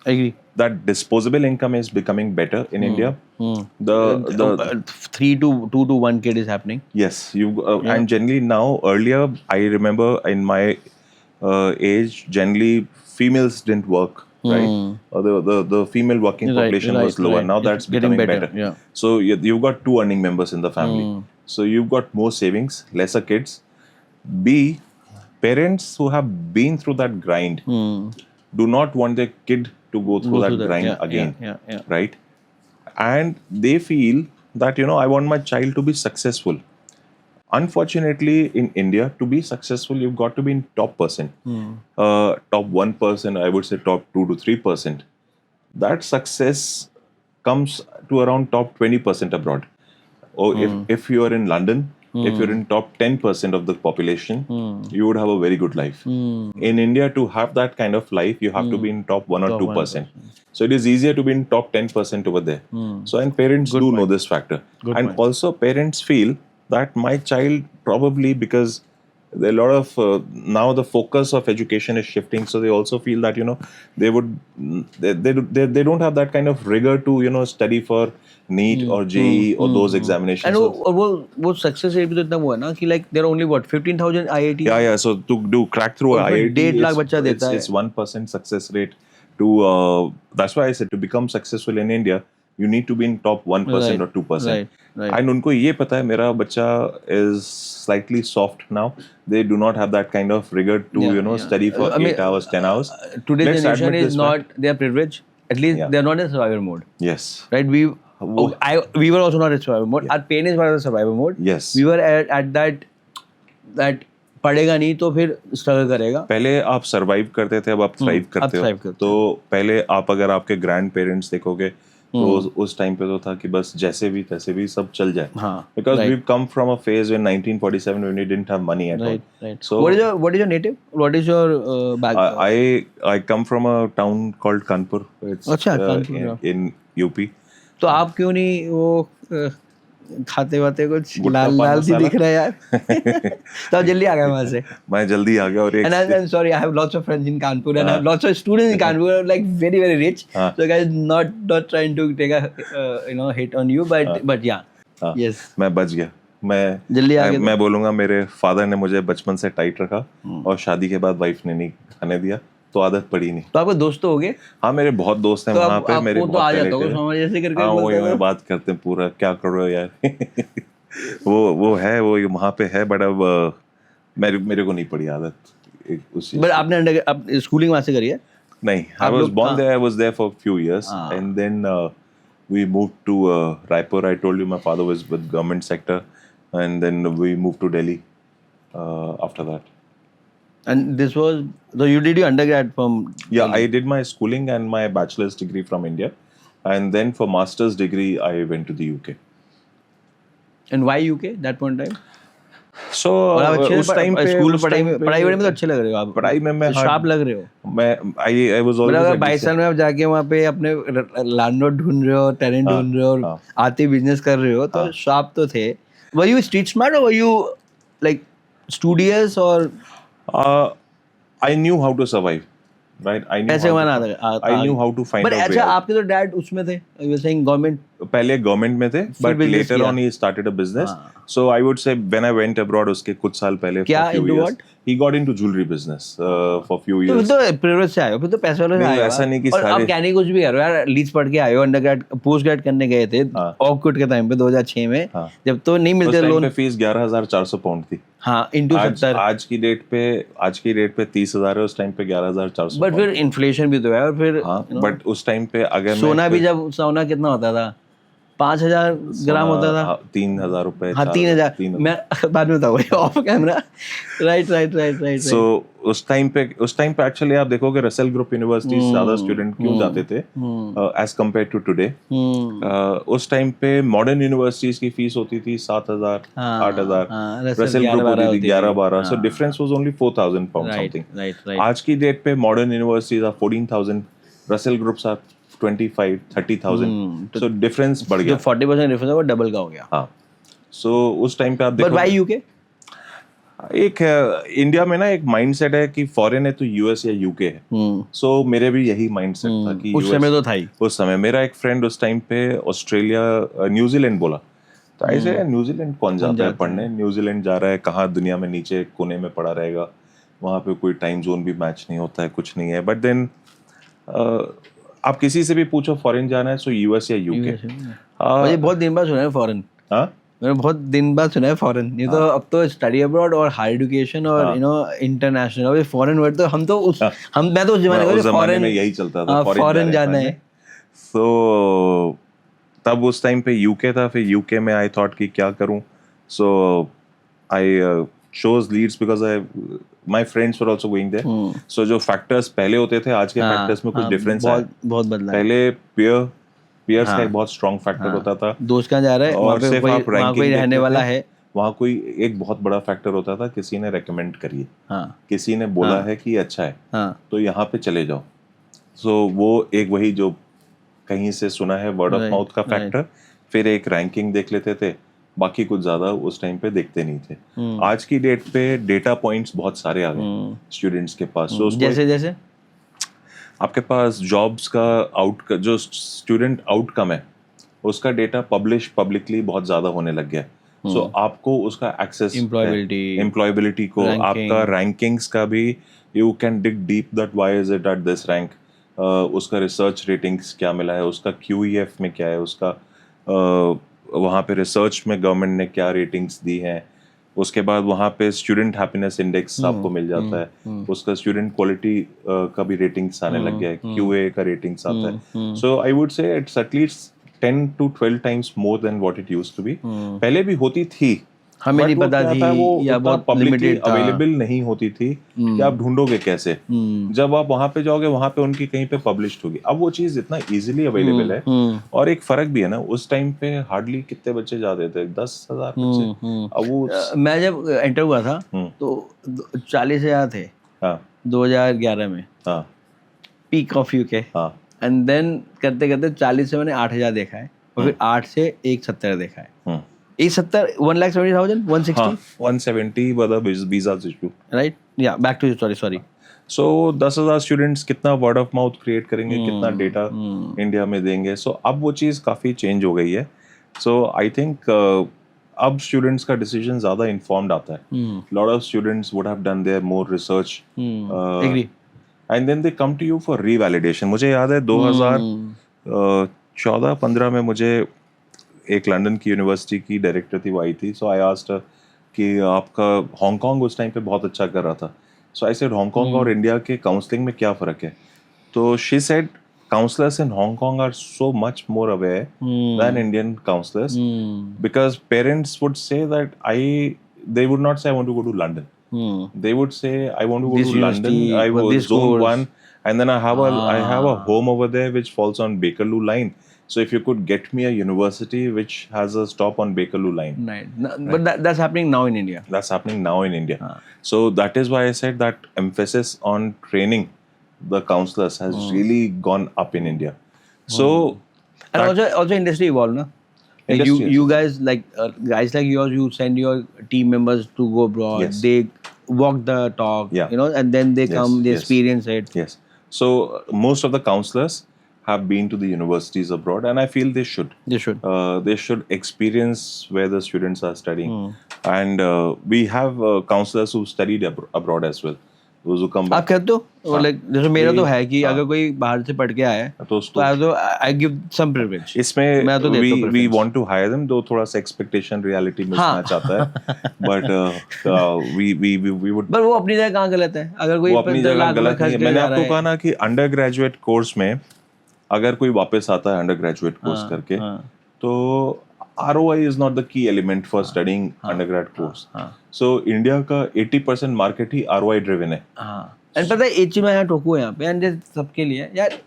Agree. that disposable income is becoming better in India. The 3 to 2 to 1 kid is happening. yes, and generally now, earlier I remember in my age, generally females didn't work. Right, the female working population was lower. Now that's Getting becoming better. Yeah. So you've got 2 earning members in the family. So you've got more savings, lesser kids. B, parents who have been through that grind do not want their kid to go through that grind again. Yeah. Right? And they feel that, I want my child to be successful. Unfortunately, in India, to be successful, you've got to be in top percent. Top 1%, I would say top 2 to 3%. That success comes to around top 20% abroad. Or if you are in London, if you're in top 10% of the population, you would have a very good life. In India, to have that kind of life, you have to be in top 1 or 2%. So it is easier to be in top 10% over there. So, and parents do know this factor. And also parents feel that my child probably, because there are a lot of now the focus of education is shifting, so they also feel that they don't have that kind of rigor to study for NEET or JEE or those examinations. And वो success rate भी तो इतना वो है ना कि like there are only 15,000 IIT. Yeah. So to do crack through a IIT, 1.5 lakh बच्चा देता है. It's 1% success rate. That's why I said, to become successful in India, you need to be in top 1% or 2%. Right. And उनको ये पता है मेरा बच्चा is slightly soft now. They do not have that kind of rigor to study for 8 hours, 10 hours. Today's generation is not, they are privileged. At least they are not in survivor mode. Yes. Right. We were also not in survivor mode. Our parents were in survivor mode. Yes. We were at that पढ़ेगा नहीं तो फिर struggle करेगा. पहले आप survive करते थे, अब आप थ्राइव करते हो. तो पहले आप अगर आपके ग्रैंड पेरेंट्स देखोगे तो उस टाइम पे तो था कि बस जैसे भी तैसे भी सब चल जाए. Because we've come from a phase in 1947 when we didn't have money at all. Right. So what is your native? What is your background? I come from a town called Kanpur. It's in UP. तो आप क्यों नहीं वो खाते वाते कुछ लाल सी दिख रहा है यार. तो आप जल्दी आ गए वहाँ से. मैं जल्दी आ गया. और and I'm sorry, I have lots of friends in Kanpur and I have lots of students in Kanpur, like very very rich. So guys, not trying to take a hit on you, but yeah. Yes. मैं बच गया. मैं बोलूँगा मेरे father ने मुझे बचपन से टाइट रखा और शादी के बाद वाइफ ने नहीं खाने दिया, तो आदत पड़ी नहीं. तो आपके दोस्त हो गए? हाँ, मेरे बहुत दोस्त हैं वहाँ पे. मेरे बहुत रिलेटिव. हाँ, वो बात करते हैं पूरा क्या कर रहे हो यार. वो है, वो वहाँ पे है, बट अब मेरे को नहीं पड़ी आदत. बट आपने स्कूलिंग वहाँ से करी है? nahi, I आप was लोग born कहाँ- there. I was there for a few years, Ah. and then we moved to Raipur. I told you my father was with government sector, and then we moved to Delhi after that. And this was, so you did your undergrad from Yeah, Delhi. I did my schooling and my bachelor's degree from India, and then for master's degree I went to the UK. And why UK that point in time? So और आप अच्छे उस time पे school उस पढ़ाई time में पे- पढ़ाई वढ़ाई में तो अच्छे लग रहे हो आप, पढ़ाई में मैं शार्प लग रहे हो। मैं I was मतलब always अगर at 22 this- साल में आप जाके वहाँ पे अपने लैंडलॉर्ड ढूंढ रहे हो, टेनेंट हाँ, ढूंढ रहे हो और हाँ। आते बिजनेस कर रहे हो, तो हाँ। शार्प तो थे। वर यू स्ट्रीट स्मार्ट और वर यू लाइक स्टूडियस और I knew how to survive, right? I knew पैसे how to कमाना find- आता? I knew how to find but a way अच्छा, out. आपके तो डैड उसमें थे, यू आर सेइंग गवर्नमेंट। पहले गवर्नमेंट में थे, फिर but business later किया। on he started a business. हाँ। So I would say when I went abroad, उसके कुछ साल पहले, क्या, for few into years, what? he got into jewelry business for few तो फिर years. तो प्रिविलेज से आए हो, फिर तो पैसे वाले से नहीं, आए हो ऐसा आप। नहीं कि और सारे- आप कहने कुछ भी कर रहे हो यार, लीड्स पढ़ के आए हो, अंडरग्रेड पोस्ट ग्रेड करने गए थे हाँ। ऑकवर्ड के टाइम पे 2006 में, हाँ। जब तो नहीं उस मिलते टाइम लोन। पे फीस 11,400 पाउंड थी। हाँ, इंटू 70। आज की डेट पे 30,000 है, उस टाइम पे 11,400 बट फिर इन्फ्लेशन भी तो है, और फिर हाँ, बट उस टाइम पे अगर सोना भी, जब सोना कितना होता था, 5,000 ग्राम होता था। 3,000 रुपए। हाँ, 3,000। मैं बाद में बताऊंगा ऑफ कैमरा। राइट। सो उस टाइम पे एक्चुअली आप देखोगे रसेल ग्रुप यूनिवर्सिटी ज्यादा स्टूडेंट क्यों जाते थे एज कम्पेयर टू टुडे। उस टाइम पे मॉडर्न यूनिवर्सिटीज की फीस होती थी 7,000 8,000, रसेल ग्रुप होती थी 11-12, so difference was only 4,000 pound something. Right. आज की डेट पे modern universities are 14,000, Russell groups are 25-30,000, so difference बढ़ जो गया। 40% डिफरेंस है वो डबल का हो गया। हाँ, सो उस टाइम पे आप बट व्हाई देखो यूके? एक इंडिया में ना एक माइंडसेट है कि फॉरेन है तो यूएस या यूके है। सो मेरे भी यही माइंडसेट था कि उस समय तो था ही। उस समय मेरा एक फ्रेंड उस टाइम पे ऑस्ट्रेलिया न्यूजीलैंड बोला, तो ऐसे न्यूजीलैंड कौन जाता है पढ़ने, न्यूजीलैंड जा रहा है कहाँ, दुनिया में नीचे कोने में पड़ा रहेगा, वहाँ पे कोई टाइम जोन भी मैच नहीं होता है, कुछ नहीं है। बट देन आप किसी से भी पूछो फॉरेन जाना है सो यूएस या यूके। और ये बहुत दिन बाद सुना है फॉरेन, हाँ, मैंने बहुत दिन बाद सुना है फॉरेन। ये तो अब तो स्टडी अब्रॉड और हायर एजुकेशन और हाँ। यू नो इंटरनेशनल, और फॉरेन वर्ड तो हम तो उस हाँ। मैं तो उस जमाने उस में जमाने फॉरेन में यही चलता था, फॉरेन जाना है। सो तब उस टाइम पे यूके था, फिर यूके में आई थॉट कि क्या करूं, so I chose Leeds because I my friends were also going there. So जो फैक्टर्स पहले होते थे आज के फैक्टर्स में कुछ डिफरेंस है, बहुत बदला है। पहले पियर्स का एक बहुत स्ट्रॉन्ग फैक्टर होता था, दोस्त कहाँ जा रहा है, और वहाँ पे सिर्फ कोई आप वहाँ ranking कोई रहने देखते वाला थे। है। वहाँ कोई एक बहुत बड़ा फैक्टर होता था, किसी ने रेकमेंड करिए, हाँ किसी ने बोला है कि अच्छा है हाँ तो यहाँ पे चले जाओ। सो वो एक वही जो कहीं से सुना है वर्ड ऑफ Right, माउथ का right. फैक्टर, फिर एक रैंकिंग देख लेते थे, बाकी कुछ ज्यादा उस टाइम पे देखते नहीं थे। आज की डेट पे डेटा पॉइंट्स बहुत सारे आ गए स्टूडेंट्स के पास। So उसको जैसे आपके पास जॉब्स का जो स्टूडेंट आउटकम है उसका डेटा पब्लिकली बहुत ज्यादा होने लग गया है। सो आपको उसका एक्सेस एम्प्लॉयबिलिटी को ranking. आपका रैंकिंग्स का भी you can dig deep that why is it at this rank, उसका रिसर्च रेटिंग्स क्या मिला है, उसका QEF में क्या है, उसका वहाँ पे रिसर्च में गवर्नमेंट ने क्या रेटिंग्स दी हैं, उसके बाद वहाँ पे स्टूडेंट हैप्पीनेस इंडेक्स आपको मिल जाता है, उसका स्टूडेंट क्वालिटी का भी रेटिंग्स आने लग गया है, QA का रेटिंग्स आता है। So I would say it's at least 10 to 12 times more than what it used to be. पहले भी होती थी, हमें नहीं पता थी या बहुत लिमिटेड था, अवेलेबल नहीं होती थी कि आप ढूंढोगे कैसे। जब आप वहां पे जाओगे वहां पे उनकी कहीं पे पब्लिश्ड होगी। अब वो चीज इतना इजीली अवेलेबल है, और एक फर्क भी है ना, उस टाइम पे हार्डली कितने बच्चे जाते थे, 10,000 बच्चे। अब वो मैं जब एंटर हुआ था तो 40,000 थे, हाँ 2011 में, हाँ पीक ऑफ यूके। हाँ एंड देन करते करते 40 से मैंने 8,000 देखा है, और फिर 8 से 170 देखा है। 170 1,70,000 160 170 वाला वीजा इशू, राइट। या back to sorry so 10,000 students कितना वर्ड ऑफ माउथ क्रिएट करेंगे, कितना डेटा इंडिया में देंगे। सो अब वो चीज़ काफ़ी चेंज हो गई है। सो आई थिंक अब स्टूडेंट्स का डिसीजन ज़्यादा इन्फॉर्म्ड आता है। Lot of students would have done their more research agree, and then they come to you for revalidation. मुझे याद है 2014-15 में मुझे एक लंदन की यूनिवर्सिटी की डायरेक्टर थी, वो आई थी। सो आई आस्क्ड कि आपका हांगकांग उस टाइम पे बहुत अच्छा कर रहा था, सो आई सेड हांगकांग और इंडिया के काउंसलिंग में क्या फ़र्क है। So she said counselors in Hong Kong are so much more aware than Indian counselors because parents would say that they would not say I want to go to London. They would say I want to go This to London. university, I but was this zone course. 1 and then I have a home over there which falls on Bakerloo line. So if you could get me a university which has a stop on Bakerloo line. Right. But that's happening now in India. That's happening now in India. So that is why I said that emphasis on training the counselors has really gone up in India. So And also industry evolved, na? Like Industry you guys guys like yours, you send your team members to go abroad. Yes. They walk the talk, Yeah. and then they Yes, come, they yes. experience it. yes, so most of the counselors have been to the universities abroad, and I feel they should. They should. They should experience where the students are studying, and we have counselors who studied abroad as well. Those who come आप back. कहते हो like जैसे मेरा तो है कि हाँ. अगर कोई बाहर से पढ़ के आया है तो उसको तो आई गिव सम प्रिविलेज इसमें मैं तो देता हूँ we preference. want to hire them, though थोड़ा सा expectation reality mismatch आता है, but we would. पर वो अपनी जगह कहाँ गलत है अगर कोई वो अपनी 15 जगह लाख रुपए गलत नहीं खर्च है. के मैंने जा रहा आपको है कहा ना कि अंडर ग्रेजुएट कोर्स में अगर कोई वापस आता है अंडर ग्रेजुएट कोर्स करके तो ROI is not the key element for studying undergrad course. So India का 80% मार्केट ही ROI driven है. हाँ एंड पता है एक चीज मैं यहाँ टोकू यहाँ पे एंड सबके लिए यार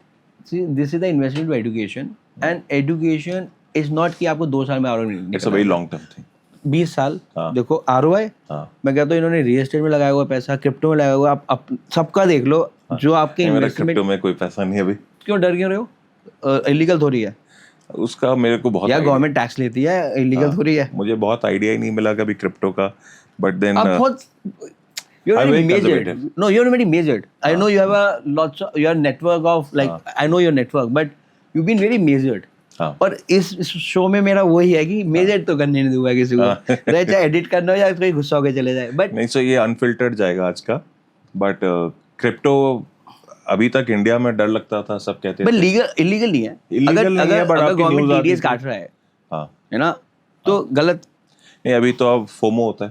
this is the investment to education and education is not कि आपको 2 साल में ROI नहीं It's a very long term thing. 20 साल हाँ. देखो ROI हाँ. मैं कहता हूँ इन्होंने रियल एस्टेट में लगाया हुआ पैसा क्रिप्टो में लगाया हुआ आप सबका देख लो जो आपके नहीं, मेरा इन्वेस्टमेंट क्रिप्टो में कोई पैसा नहीं है अभी. क्यों डर क्यों रहे हो इलीगल थोड़ी है उसका मेरे को बहुत या idea- गवर्नमेंट टैक्स लेती है इलीगल थोड़ी है मुझे बहुत आइडिया ही नहीं मिला कभी क्रिप्टो का, बट देन आप बहुत you're I'm very very measured. conservative. No, you're very measured. I know you have a lots of your network of like I know your network, but you've been very measured. हाँ. और इस show में मेरा वही है कि major तो करने नहीं दूंगा किसी को चाहे चाहे एडिट करना हो या कोई गुस्सा होकर चले जाए बट नहीं, सो ये अनफिल्टर्ड जाएगा आज का, बट क्रिप्टो अभी तक इंडिया में डर लगता था, सब कहते बट थे. लीगल इलीगल नहीं है Illegal नहीं है, but अगर आपकी गवर्नमेंट news आती टीडीएस थी. काट रहा है हाँ. है ना तो गलत नहीं, अभी तो अब फोमो होता है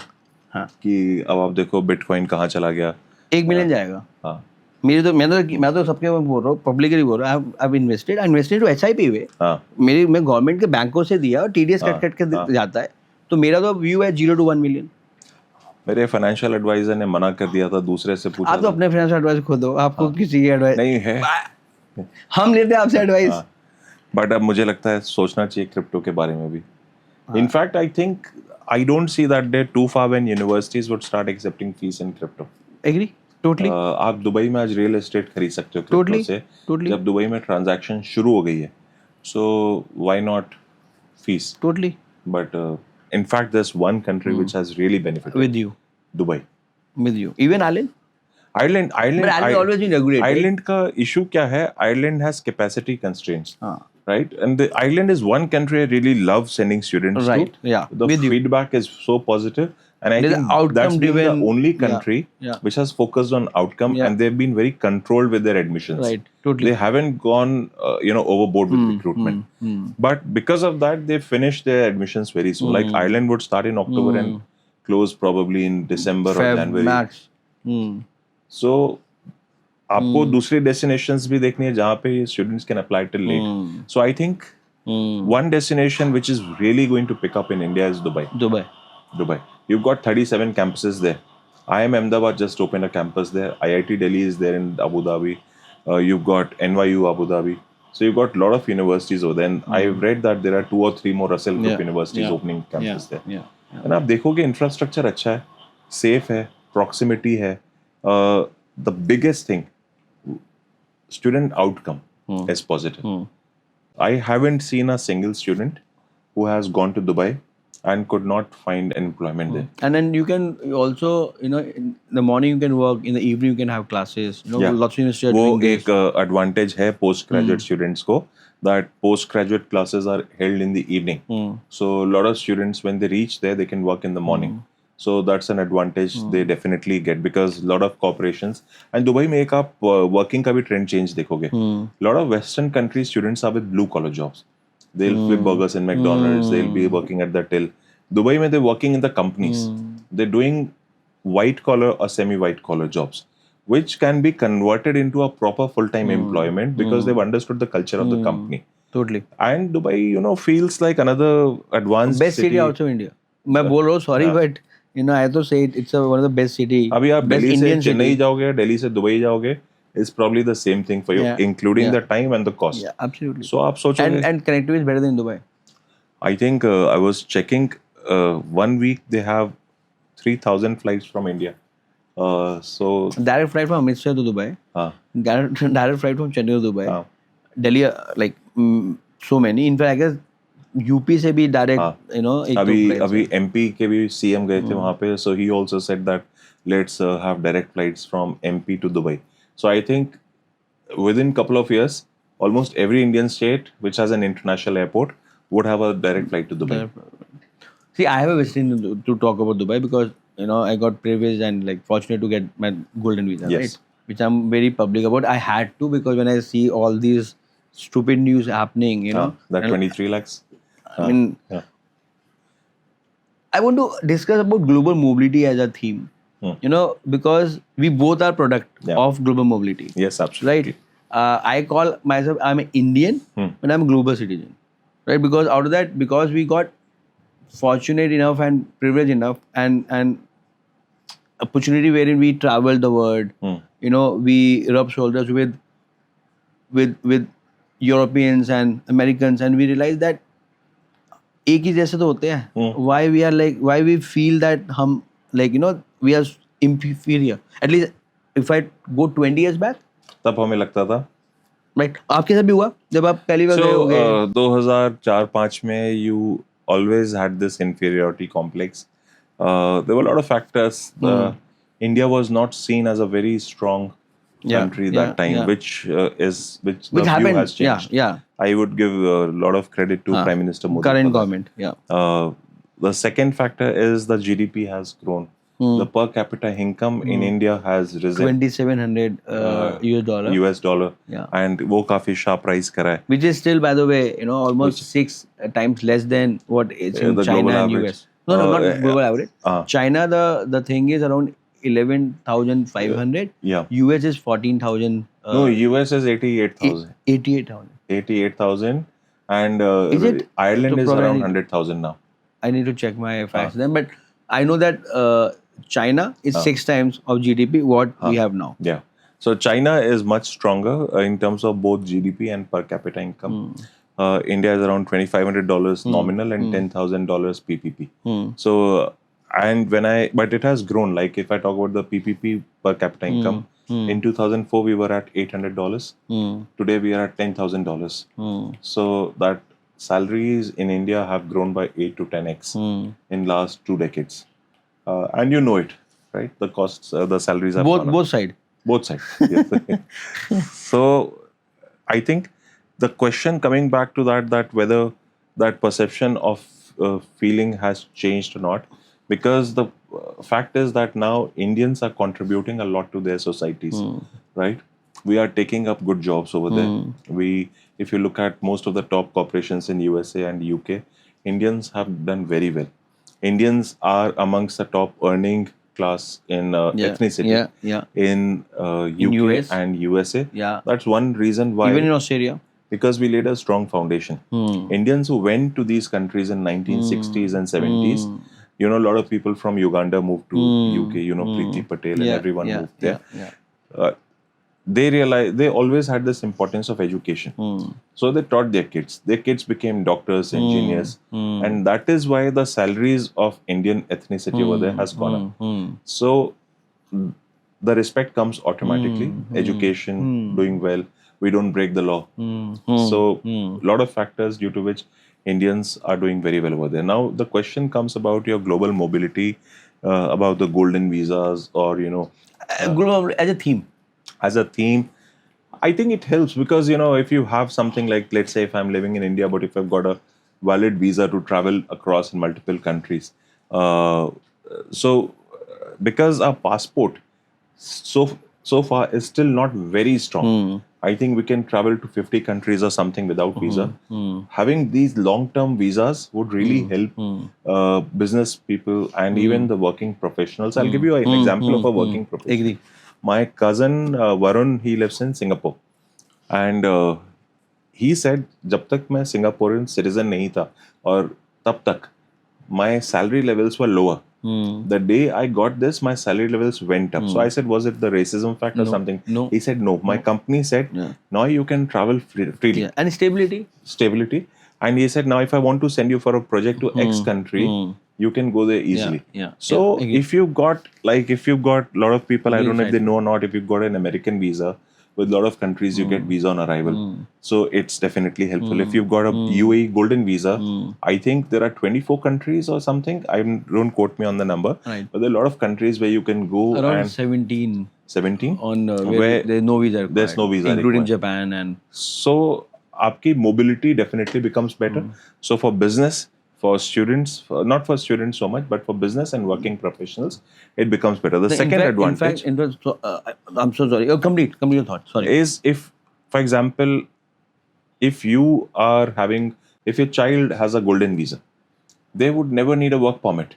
हाँ कि अब आप देखो बिटकॉइन कहाँ चला गया. 1 मिलियन जाएगा हाँ. मैं तो सबके बोल रहा हूँ पब्लिकली बोल रहा हूँ आई इन्वेस्टेड टू एसआईपी वे हाँ. मैं गवर्नमेंट के बैंकों से दिया और टीडीएस हाँ, कट के जाता है तो मेरा तो व्यू है 0 to 1 मिलियन मेरे फाइनेंशियल एडवाइजर ने मना कर दिया था, दूसरे से पूछा आप तो था. अपने फाइनेंशियल एडवाइस खुद दो आपको किसी की एडवाइस नहीं है, हम लेते हैं आपसे एडवाइस हाँ. बट अब मुझे लगता है सोचना चाहिए क्रिप्टो के बारे में भी. In fact I think I don't see that day too far when universities would start accepting fees in crypto. Agree totally आप दुबई में आज रियल एस्टेट खरीद सकते हो क्रिप्टो Totally, से. totally. जब दुबई में ट्रांजैक्शन शुरू हो गई है, so why not fees. Totally but in fact there's one country which has really benefited. With you Dubai. Even Ireland Ireland but Ireland always been regulated Ireland का issue क्या है? Ireland has capacity constraints, हां right? And the Ireland is one country I really love sending students Right, to. yeah, The with you. feedback is so positive, and I There's think outcome that's been driven- the only yeah, country yeah. which has focused on outcome, Yeah. and they've been very controlled with their admissions. Right, totally. They haven't gone, overboard with recruitment. But because of that, they finished their admissions very soon. Like Ireland would start in October and close probably in December or January. Max So आपको दूसरी destinations भी देखनी है जहाँ पे students can apply till late. So I think one destination which is really going to pick up in India is Dubai. Dubai You've got 37 campuses there. IIM Ahmedabad just opened a campus there. IIT Delhi is there in Abu Dhabi. You've got NYU Abu Dhabi. So you've got a lot of universities over there. And I've read that there are 2 or 3 more Russell Group Yeah, universities yeah, opening campus there. yeah And आप देखोगे infrastructure अच्छा है, safe है, proximity है. The biggest thing, student outcome is positive. I haven't seen a single student who has gone to Dubai and could not find employment there. and then you can also in the morning you can work in the evening you can have classes Yeah. lots of universities are वो doing this एक advantage है post graduate students को, that post graduate classes are held in the evening. So a lot of students when they reach there they can work in the morning. So that's an advantage they definitely get because a lot of corporations and Dubai में एक आप working का भी trend change देखोगे. Lot of Western countries students are with blue collar jobs. They'll flip burgers in McDonald's. They'll be working at the till. Dubai में they're working in the companies. They're doing white collar or semi white collar jobs. which can be converted into a proper full-time employment because they've understood the culture of the company. Totally. And Dubai, feels like another advanced Best city city. also India. मैं बोल रहा हूँ sorry but I have to say it's one of the best city. अभी आप best Delhi से Indian Chennai city. जाओगे, दिल्ली से Dubai जाओगे, is probably the same thing for you, Yeah. including Yeah. the time and the cost. Yeah, absolutely. So आप सोचोगे, And connectivity is better than Dubai. I think I was checking 1 week they have 3,000 flights from India. So Direct flight from Amritsar to Dubai. Direct flight from Chennai to Dubai. हाँ, Delhi like so many. In fact, I guess UP से भी direct एक तो अभी flights अभी है. MP के भी CM गए थे वहाँ पे, so he also said that let's have direct flights from MP to Dubai. So I think within couple of years, almost every Indian state which has an international airport would have a direct flight to Dubai. See, I have a wish to talk about Dubai because I got privileged and like fortunate to get my golden visa, Yes. right? Which I'm very public about. I had to because when I see all these stupid news happening, That and 23 lakhs. I mean, Yeah. I want to discuss about global mobility as a theme. Because we both are product Yeah. of global mobility. Yes, absolutely. Right. I call myself I'm an Indian, but I'm a global citizen, right? Because out of that, because we got fortunate enough and privileged enough and opportunity wherein we traveled the world, we rub shoulders with Europeans and Americans, and we realized that एक ही जैसे तो होते हैं. Why we feel that हम we are inferior. At least if I go 20 years back, तब हमें लगता था. right? आपके साथ भी हुआ जब आप पहली बार गए So होगे. 2004-5 में you always had this inferiority complex. There were a lot of factors. India was not seen as a very strong country that time, which the view happened. has changed. Yeah. I would give a lot of credit to Prime Minister Modi. Current for that. government. Yeah. The second factor is the GDP has grown. The per capita income in India has risen. $2,700 US dollar. US dollar. Yeah. And वो काफी sharp rise करा है. Which is still, by the way, almost 6 times less than what is in the China global and average. US. No, not global average. China, the thing is around 11,500. Yeah. US is 14,000. No, US is 88,000. 88,000. 88,000. And Is it? Ireland So is probably around I need- 100,000 now. I need to check my facts then, but I know that China is 6 times of GDP what we have now. Yeah. So China is much stronger in terms of both GDP and per capita income. India is around $2,500 nominal and $10,000 PPP. So, but it has grown. Like if I talk about the PPP per capita income, in 2004 we were at $800. Today we are at $10,000. So that salaries in India have grown by 8 to 10x in last 2 decades. And you know it, right? The costs, the salaries have gone up. Both side. Both sides. Yes. So I think the question coming back to that whether that perception of feeling has changed or not, because the fact is that now Indians are contributing a lot to their societies, right? We are taking up good jobs over there. If you look at most of the top corporations in USA and UK, Indians have done very well. Indians are amongst the top earning class in ethnicity in UK US. and USA. Yeah. That's one reason why. Even in Australia. Because we laid a strong foundation. Indians who went to these countries in 1960s and 70s, a lot of people from Uganda moved to UK. Preeti Patel and everyone moved there. Yeah. They realized they always had this importance of education. So they taught their kids. Their kids became doctors, engineers, and that is why the salaries of Indian ethnicity over there has gone up. So the respect comes automatically. Education, doing well. We don't break the law. So a lot of factors due to which Indians are doing very well over there. Now the question comes about your global mobility, about the golden visas, or Global as a theme. As a theme, I think it helps because if you have something like, let's say if I'm living in India, but if I've got a valid visa to travel across in multiple countries, because our passport so far is still not very strong. I think we can travel to 50 countries or something without visa. Having these long-term visas would really help business people and even the working professionals. I'll give you an example of a working professional. Agree. My cousin Varun, he lives in Singapore, and he said जब तक मैं Singaporean citizen नहीं था और तब तक my salary levels were lower. The day I got this, my salary levels went up. So I said, was it the racism fact or No, something? no. He said, no. My company said, Yeah. now you can travel freely. Yeah. And stability. Stability. And he said, now if I want to send you for a project to X country, you can go there easily. Yeah. So Yeah, agree. if you got a lot of people, I Agree, don't know if right. they know or not, if you've got an American visa, with a lot of countries you get visa on arrival. So it's definitely helpful. If you've got a UAE golden visa, I think there are 24 countries or something. Don't quote me on the number. Right. But there are a lot of countries where you can go Around and 17 17 on where there's no visa required. There's no visa including required. Japan and So आपकी mobility definitely becomes better. So for business, for students, not for students so much, but for business and working professionals, it becomes better. The second advantage In fact, I'm so sorry. Complete your thought. Sorry. is if, for example, if your child has a golden visa, they would never need a work permit.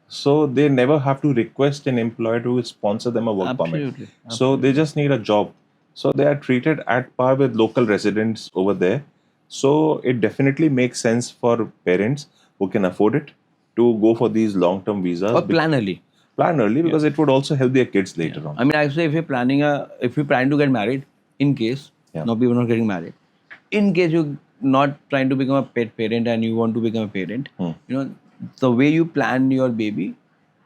So they never have to request an employer to sponsor them a work permit. Absolutely. So they just need a job. So they are treated at par with local residents over there. So it definitely makes sense for parents who can afford it to go for these long-term visas. Or plan early. Plan early because it would also help their kids later on. I mean, actually, if you're planning to get married, in case no people not getting married, in case you're not trying to become a pet parent and you want to become a parent, the way you plan your baby,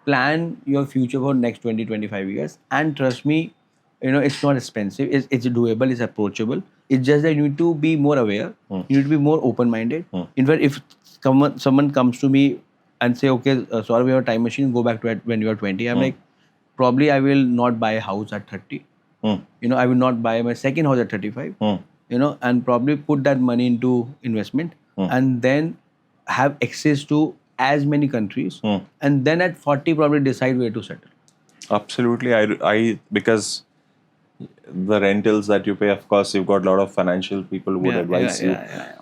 plan your future for next 20-25 years, and trust me, it's not expensive. It's doable. It's approachable. It's just that you need to be more aware. You need to be more open-minded. In fact, if someone comes to me and say, okay, sorry, we have a time machine, go back to when you are 20. I'm like, probably I will not buy a house at 30. I will not buy my second house at 35. And probably put that money into investment and then have access to as many countries. And then at 40, probably decide where to settle. Absolutely. I because the rentals that you pay, of course, you've got a lot of financial people who would advise you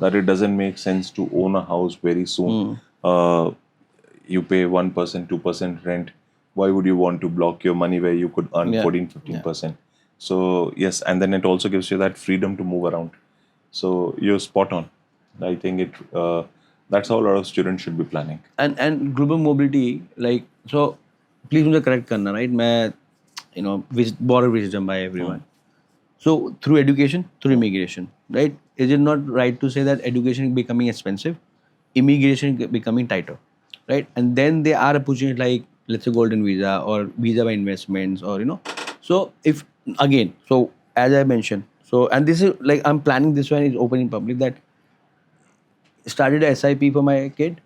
that it doesn't make sense to own a house very soon. You pay 1%, 2% rent. Why would you want to block your money where you could earn 14-15%? So yes, and then it also gives you that freedom to move around. So you're spot on. I think that's how a lot of students should be planning. And global mobility, so please मुझे correct करना, right? मैं border wisdom by everyone. So through education, through immigration, right? Is it not right to say that education is becoming expensive, immigration is becoming tighter, right? And then there are opportunities like, let's say, golden visa or visa by investments, or So if again, so as I mentioned, and this is like I'm planning this one is open in public, that started a SIP for my kid,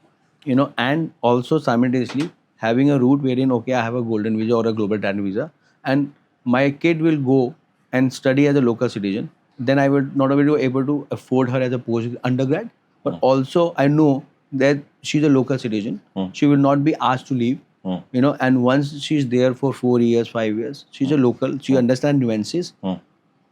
and also simultaneously having a route wherein, okay, I have a golden visa or a global talent visa, and my kid will go and study as a local citizen. Then I would not only be able to afford her as a post undergrad, but also I know that she's a local citizen. She will not be asked to leave. And once she's there for 4 years, 5 years, she's a local. She understands nuances.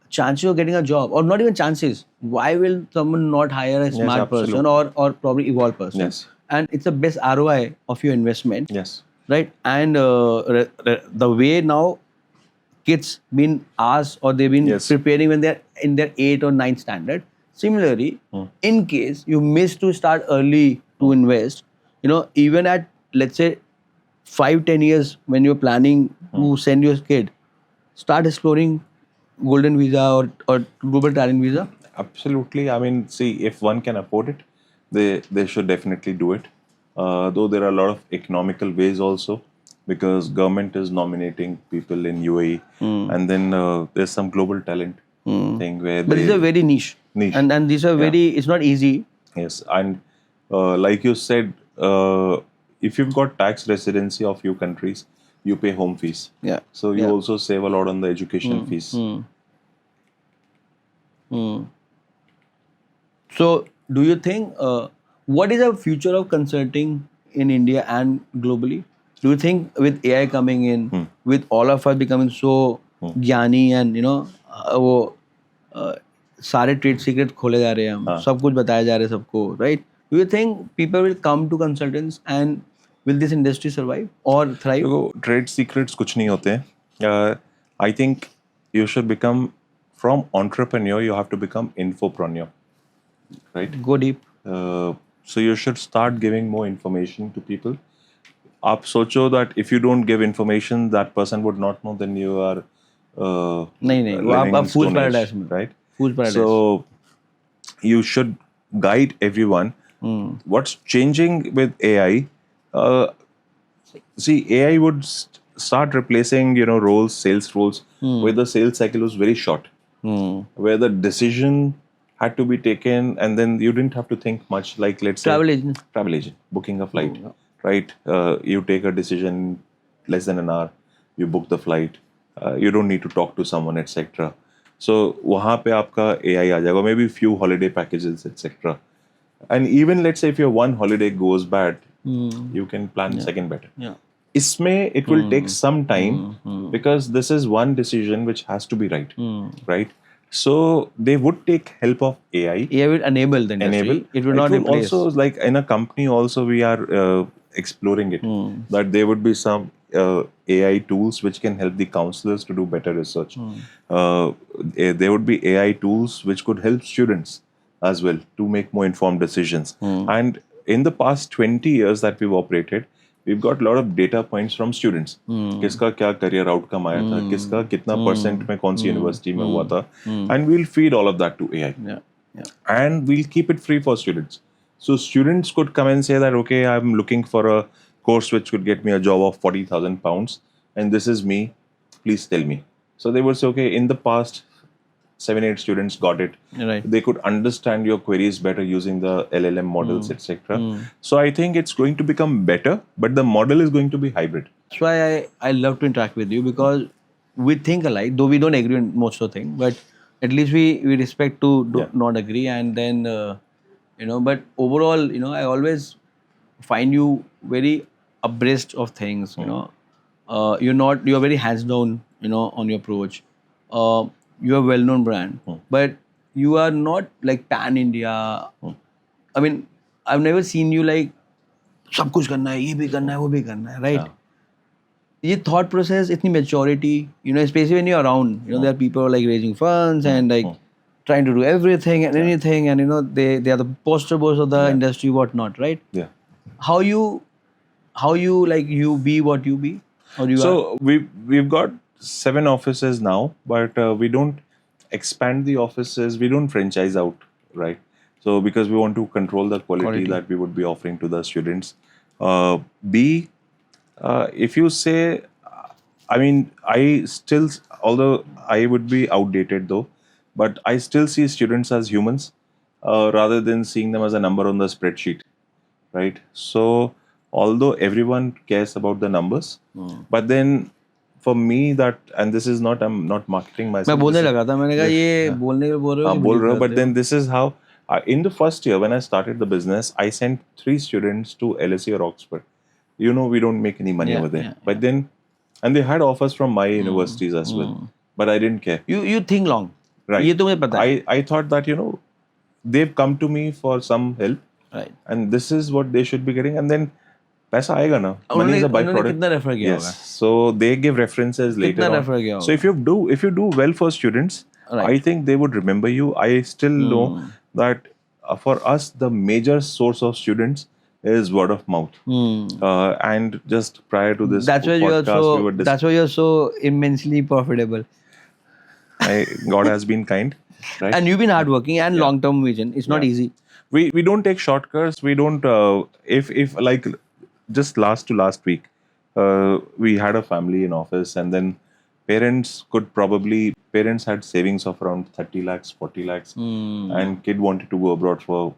Chances of getting a job, or not even chances. Why will someone not hire a smart person or probably evolved person? Yes. And it's the best ROI of your investment. Yes. Right. And the way now kids been asked or they've been preparing when they're in their 8th or 9th standard. Similarly, in case you miss to start early to invest, even at, let's say, 5-10 years when you're planning to send your kid, start exploring golden visa or global talent visa. Absolutely. I mean, see, if one can afford it, they should definitely do it. Though there are a lot of economical ways also, because government is nominating people in UAE, and then there's some global talent thing where. But it's a very niche. And these are it's not easy. Yes, and like you said, if you've got tax residency of few countries, you pay home fees. Yeah. So you also save a lot on the education fees. So do you think, what is the future of consulting in India and globally? Do you think with AI coming in, with all of us becoming so ज्ञानी and वो सारे trade secret खोले जा रहे हैं हम, सब कुछ बताया जा रहा है सबको, right? Do you think people will come to consultants and will this industry survive or thrive? देखो, trade secrets कुछ नहीं होते हैं. I think you should become, from entrepreneur, you have to become infopreneur, right? Go deep. So you should start giving more information to people. आप सोचो that if you don't give information, that person would not know, then you are नहीं वो living आप in fools Stone Age, paradise में, right? Fools paradise. So you should guide everyone. What's changing with AI? Uh, see, AI would start replacing, roles, sales roles, where the sales cycle was very short, where the decision had to be taken, and then you didn't have to think much. Like, let's say, Travel agent. booking a flight, right? You take a decision less than an hour, you book the flight, you don't need to talk to someone, etc. So वहाँ पे आपका AI आ जाएगा, maybe few holiday packages, etc. And even let's say if your one holiday goes bad, you can plan second better. Yeah. Isme it will take some time because this is one decision which has to be right, right? So they would take help of AI. AI will enable the industry. Enable. It will not replace. Also, like in a company, also we are exploring it. That there would be some AI tools which can help the counselors to do better research. There would be AI tools which could help students as well to make more informed decisions. And in the past 20 years that we've operated, we've got a lot of data points from students. किसका क्या career outcome आया था, किसका कितना percent में कौन सी university में हुआ था, and we'll feed all of that to AI. And we'll keep it free for students. So students could come and say that, okay, I'm looking for a course which could get me a job of 40,000 pounds, and this is me. Please tell me. So they would say, okay, in the past, 7-8 students got it. Right. They could understand your queries better using the LLM models, etc. So I think it's going to become better, but the model is going to be hybrid. That's why I love to interact with you, because we think alike, though we don't agree on most of the things, but at least we respect to not agree, and then but overall, I always find you very abreast of things. You're very hands down, on your approach. You're a well-known brand, but you are not like pan-India. I mean, I've never seen you like सब कुछ करना है, ये भी करना है, वो भी करना है, right? ये thought process, इतनी maturity, especially when you're around, there are people like raising funds and like trying to do everything and anything, and they are the poster boys of the industry, whatnot, right? Yeah. How you like you be what you be? Or you So are? we've got 7 offices now, but we don't expand the offices. We don't franchise out, right? So because we want to control the quality that we would be offering to the students. If you say, I mean, I still, although I would be outdated though, but I still see students as humans rather than seeing them as a number on the spreadsheet, right? So although everyone cares about the numbers, but then for me that, and this is not, I'm not marketing myself. मैं बोलने लगा था, मैंने कहा ये बोलने के बोल रहे हो कि बोल believe रहे हो, but करते then this is how, in the first year when I started the business, I sent 3 students to LSE or Oxford. We don't make any money over there. But then, and they had offers from my universities as well. But I didn't care. You think long. Right. ये तुम्हें पता है. I thought that, they've come to me for some help. Right. And this is what they should be getting. And then, पैसा आएगा ना. Money is a उन्होंने byproduct. कितना refer किया होगा? Yes. So they give references later कितना on. Refer किया होगा? So if you do well for students, Right. I think they would remember you. I still know that for us, the major source of students is word of mouth. And just prior to this That's why podcast, we were that's why you're so immensely profitable. God has been kind, right? And you've been hardworking and long-term vision. It's not easy. We don't take shortcuts. We don't. If like just last week, we had a family in office, and then parents had savings of around 30 lakhs, 40 lakhs, and kid wanted to go abroad for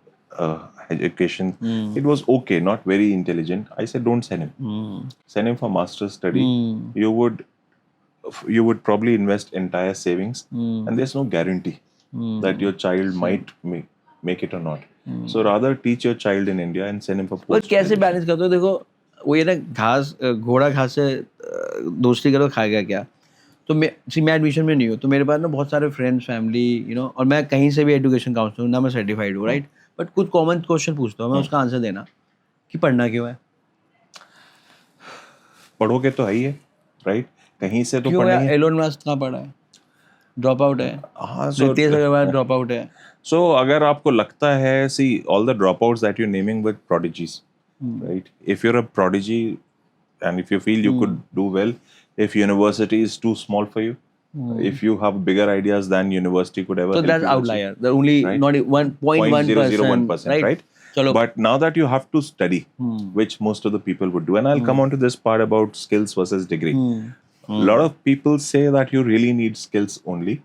education. It was okay, not very intelligent. I said, don't send him. Send him for master's study. You would probably invest entire savings, and there's no guarantee that your child might make it or not. So rather teach your child in India and send him for पर कैसे balance करते हो? देखो वो ये ना घोड़ा घास से दोस्ती करो खाएगा क्या? तो मैं एडमिशन में नहीं हूँ, तो मेरे पास ना बहुत सारे फ्रेंड्स, फैमिली, और मैं कहीं से भी एजुकेशन काउंसलर ना, मैं सर्टिफाइड हूँ, राइट? बट कुछ कॉमन क्वेश्चन पूछता हूँ मैं, उसका आंसर देना कि पढ़ना क्यों है? पढ़ोगे तो है ही है, राइट? कहीं से तो क्यों पढ़ना ही यार, है। एलोन मस्क कहाँ पढ़ा है? ड्रॉप आउट है. हाँ, so Ritesh Agarwal drop out है. so अगर आपको लगता है, see all the dropouts that you're naming with prodigies, right? If you're a prodigy and if you feel you could do well, if university is too small for you, if you have bigger ideas than university could ever So help that's you achieve, outlier. The only right? not 1.1%, right? चलो. But now that you have to study, which most of the people would do, and I'll come on to this part about skills versus degree. A lot of people say that you really need skills only,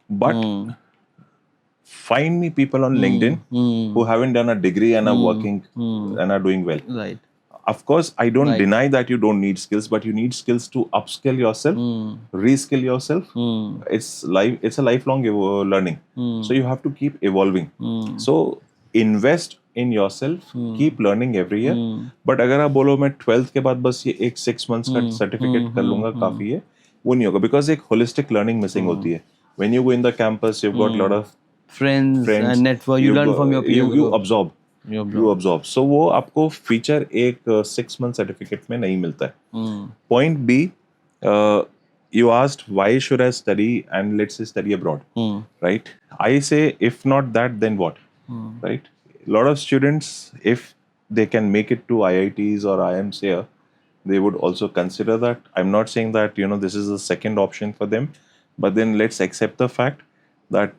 but find me people on LinkedIn who haven't done a degree and are working and are doing well. Right. Of course, I don't deny that you don't need skills, but you need skills to upskill yourself, reskill yourself. It's a lifelong learning. So you have to keep evolving. So invest in yourself, keep learning every year. But अगर आप बोलो मैं 12th के बाद बस ये एक 6 months का सर्टिफिकेट कर लूंगा काफी है, वो नहीं होगा, because एक holistic learning missing होती है. When you go in the campus, you've got a lot of Friends friends, and network. You learn from your peer you group. absorb. You absorb. So वो आपको फीचर एक 6 month certificate में नहीं मिलता है. Point B, you asked why should I study and let's say study abroad, right? I say if not that, then what, right? A lot of students, if they can make it to IITs or IIMs here, they would also consider that. I'm not saying that this is the second option for them, but then let's accept the fact that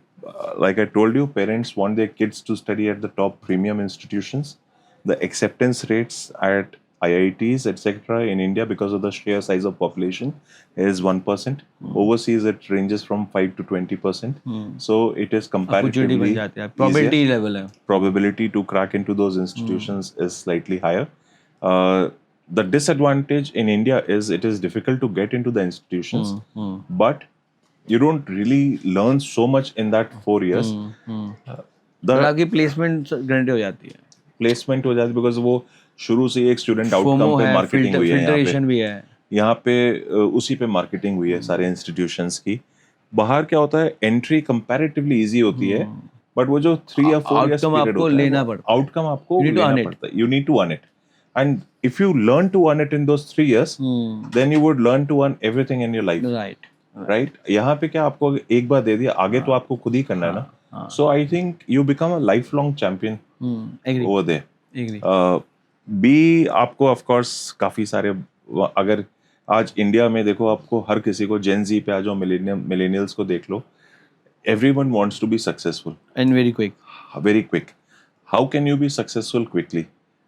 like I told you, parents want their kids to study at the top premium institutions. The acceptance rates at IITs, etc., in India, because of the sheer size of population, is 1%. Overseas, it ranges from 5 to 20%. So it is comparatively बन जाती है. Probability easier. level है. Probability to crack into those institutions is slightly higher. The disadvantage in India is it is difficult to get into the institutions, but you don't really learn so much in that 4 years. The आपकी placement guarantee हो जाती है. placement हो जाती, because वो शुरू से एक स्टूडेंट आउटकम FOMO पे है, मार्केटिंग हुई है यहाँ फिल्ट्रेशन पे. भी है. यहाँ पे उसी पे मार्केटिंग हुई है सारे इंस्टीट्यूशंस की. बाहर क्या होता है, एंट्री कंपैरेटिवली इजी होती है, बट वो जो 3 या 4 इयर्स Outcome पीरियड आपको होता है, लेना पड़ता है. आउटकम आपको You need to लेना earn it. पड़ता है. You need to earn it, and if you learn to earn it in those 3 years, then you would learn to earn everything in your life. Right. Right. यहाँ पे क्या आपको एक बार दे दिया, आगे तो आपको खुद ही करना है ना. So I think you become a life long champion Agree. Over there. Agree. Be, आपको ऑफ कोर्स काफी सारे, अगर आज इंडिया में देखो, आपको हर किसी को, जेन जी पे आ जाओ, मिलेनियल्स को देख लो, everyone wants to be successful And very quick. very quick. How can you be successful quickly?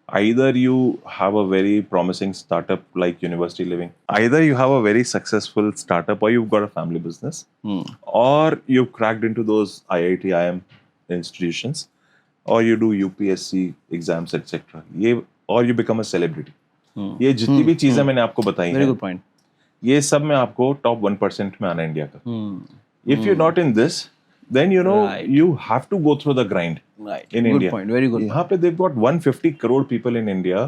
Either you have a very promising startup like University Living, either you have a very successful startup, or you've got a family business, or you've cracked into those IIT, IIM institutions, or you do UPSC exams, etc. ये, or you become a celebrity. ये जितनी भी चीजें मैंने आपको बताई Very हैं, good point. ये सब में आपको टॉप 1% में आना है इंडिया का. If you're not in this, then Right. you have to go through the grind. Right. In good India. point. Very good. यहाँ पे they've got 150 crore people in India.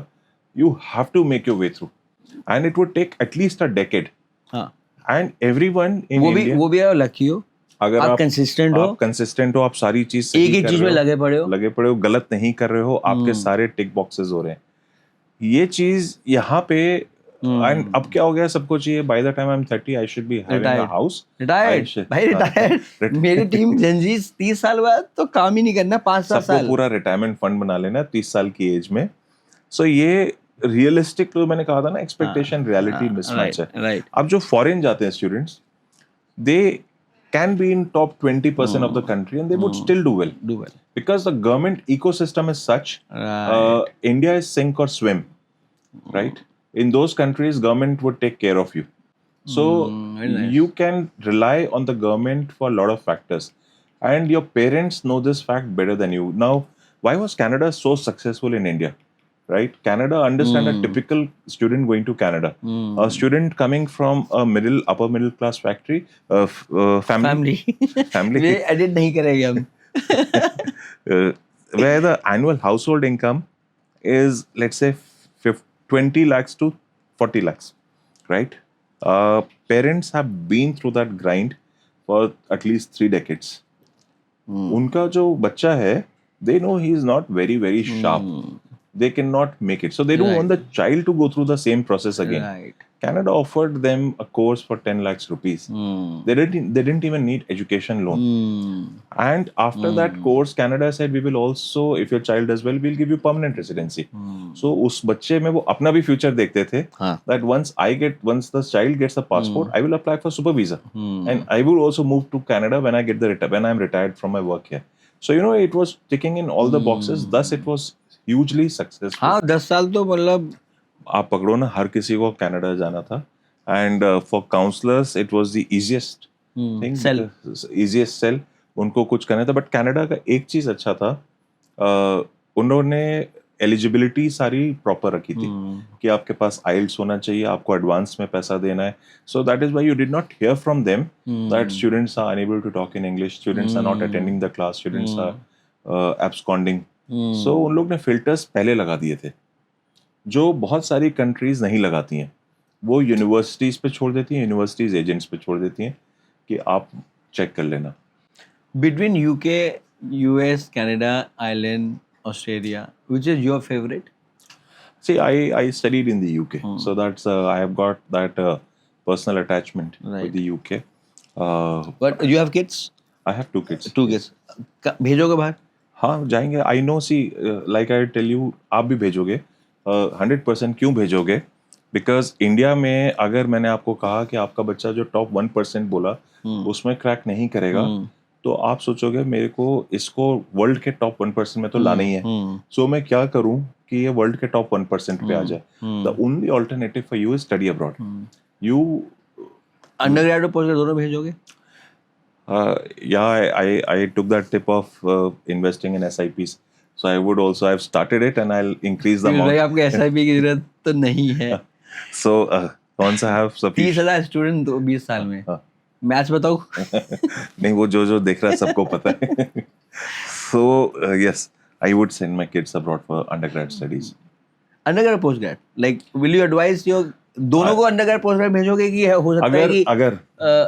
You have to make your way through, and it would take at least a decade. हाँ. And everyone in India, वो भी आप lucky हो. अगर आप consistent हो. आप कंसिस्टेंट हो, आप सारी चीज सही एक ही कर चीज रहे में हो, लगे पड़े हो. गलत नहीं कर रहे हो, आपके सारे टिक बॉक्सेस हो रहे हैं. ये चीज यहाँ पे, एंड अब क्या हो गया, सबको चाहिए by the time I am 30 I should be having a house. Retired भाई, रिटायर्ड. मेरी टीम जेनजीस 30 साल बाद तो काम ही नहीं करना, 5-7 सबको साल. पूरा रिटायरमेंट फंड बना लेना 30 साल की एज में. सो ये रियलिस्टिक, तो मैंने कहा था ना, एक्सपेक्टेशन रियलिटी मिसमैच है. राइट. अब जो फॉरेन जाते हैं students, they can be in top 20% of the country and they would still do well, because the government ecosystem is such. Right. India is sink or swim, right? In those countries, government would take care of you. So very nice. you can rely on the government for a lot of factors, and your parents know this fact better than you. Now, why was Canada so successful in India? Right? Canada, understand a typical student going to Canada. A student coming from a upper middle class factory, family. ये edit नहीं करेंगे हम. Where the annual household income is, let's say, 20 lakhs to 40 lakhs, right? Parents have been through that grind for at least 3 decades. उनका जो बच्चा है, they know he is not very, very sharp. they cannot make it. So they don't want the child to go through the same process again. Right. Canada offered them a course for 10 lakhs rupees. They didn't even need education loan. And after that course, Canada said, we will also, if your child does well, we'll give you permanent residency. So उस बच्चे में वो अपना भी future देखते थे. That once the child gets a passport, I will apply for super visa, and I will also move to Canada when I'm retired from my work here. So it was ticking in all the boxes. Thus, it was hugely successful. हाँ 10 साल तो मतलब आप पकड़ो ना, हर किसी को Canada जाना था. And for counsellors it was the easiest thing, easiest sell. उनको कुछ करना था. बट कनाडा का एक चीज अच्छा था, उन्होंने एलिजिबिलिटी सारी प्रॉपर रखी थी कि आपके पास आइल्स होना चाहिए, आपको एडवांस में पैसा देना है. So that is why you did not hear from them that students are unable to talk in English, students are not attending the class, students are absconding. So उन लोग ने फिल्टर्स पहले लगा दिए थे जो बहुत सारी कंट्रीज नहीं लगाती हैं. वो यूनिवर्सिटीज पे छोड़ देती हैं, यूनिवर्सिटीज एजेंट्स पे छोड़ देती हैं कि आप चेक कर लेना. Between UK, US, Canada, Ireland, Australia, which is your favourite? See, I studied in the UK, so that's I have got that personal attachment with the UK. But you have kids? I have 2 kids. 2 kids. भेजोगे बाहर? हाँ जाएंगे. I know. See, like I tell you, आप भी भेजोगे. 100% क्यों भेजोगे? Because India में अगर मैंने आपको कहा कि आपका बच्चा जो टॉप 1% बोला उसमें क्रैक नहीं करेगा, तो आप सोचोगे मेरे को इसको वर्ल्ड के टॉप 1% में तो लाना ही है. सो मैं क्या करूं कि ये वर्ल्ड के टॉप 1% पे आ जाए. The only alternative for you is study abroad. You undergrad और पोस्ट दोनों भेजोगे? Yeah, I took that tip of investing in SIPs. So I would also have started it and I'll increase the amount. भाई आपको SIP की जरूरत तो नहीं है. So once I have sufficient 30,000 student तो 20 साल में. मैथ्स बताओ. नहीं, वो जो देख रहा है सबको पता है. So yes, I would send my kids abroad for undergrad studies. Undergrad postgrad, like will you advise your दोनों को अंडरग्रेड पोस्टग्रेड भेजोगे कि हो सकता है कि अगर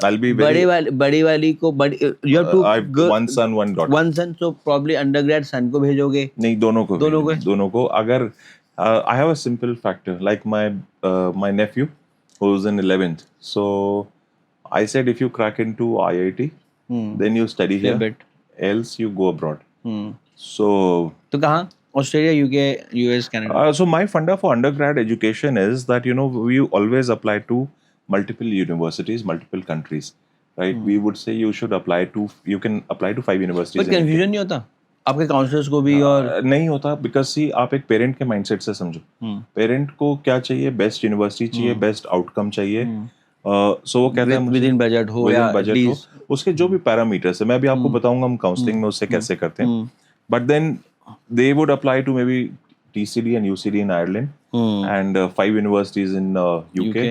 I'll be very, बड़ी वाली को you have two one son, one daughter. one son, so probably undergrad son को भेजोगे? नहीं, दोनों को. अगर I have a simple factor, like my nephew who's in 11th. So I said if you crack into IIT, then you study here, else you go abroad. So तो कहाँ? Australia, UK, US, Canada. So my funda for undergrad education is that we always apply to multiple universities, multiple countries, right? We would say you can apply to 5 universities. But confusion नहीं होता आपके counsellors को भी? और नहीं होता, because see, आप एक पेरेंट के माइंडसेट से समझो. पेरेंट को क्या चाहिए? बेस्ट यूनिवर्सिटी चाहिए, बेस्ट आउटकम चाहिए. सो वो कहते हैं विद इन बजट हो या बजट हो, उसके जो भी पैरामीटर्स है मैं भी आपको बताऊंगा हम काउंसलिंग में उससे कैसे करते हैं. But then they would apply to maybe TCD and UCD in Ireland, and 5 universities in UK,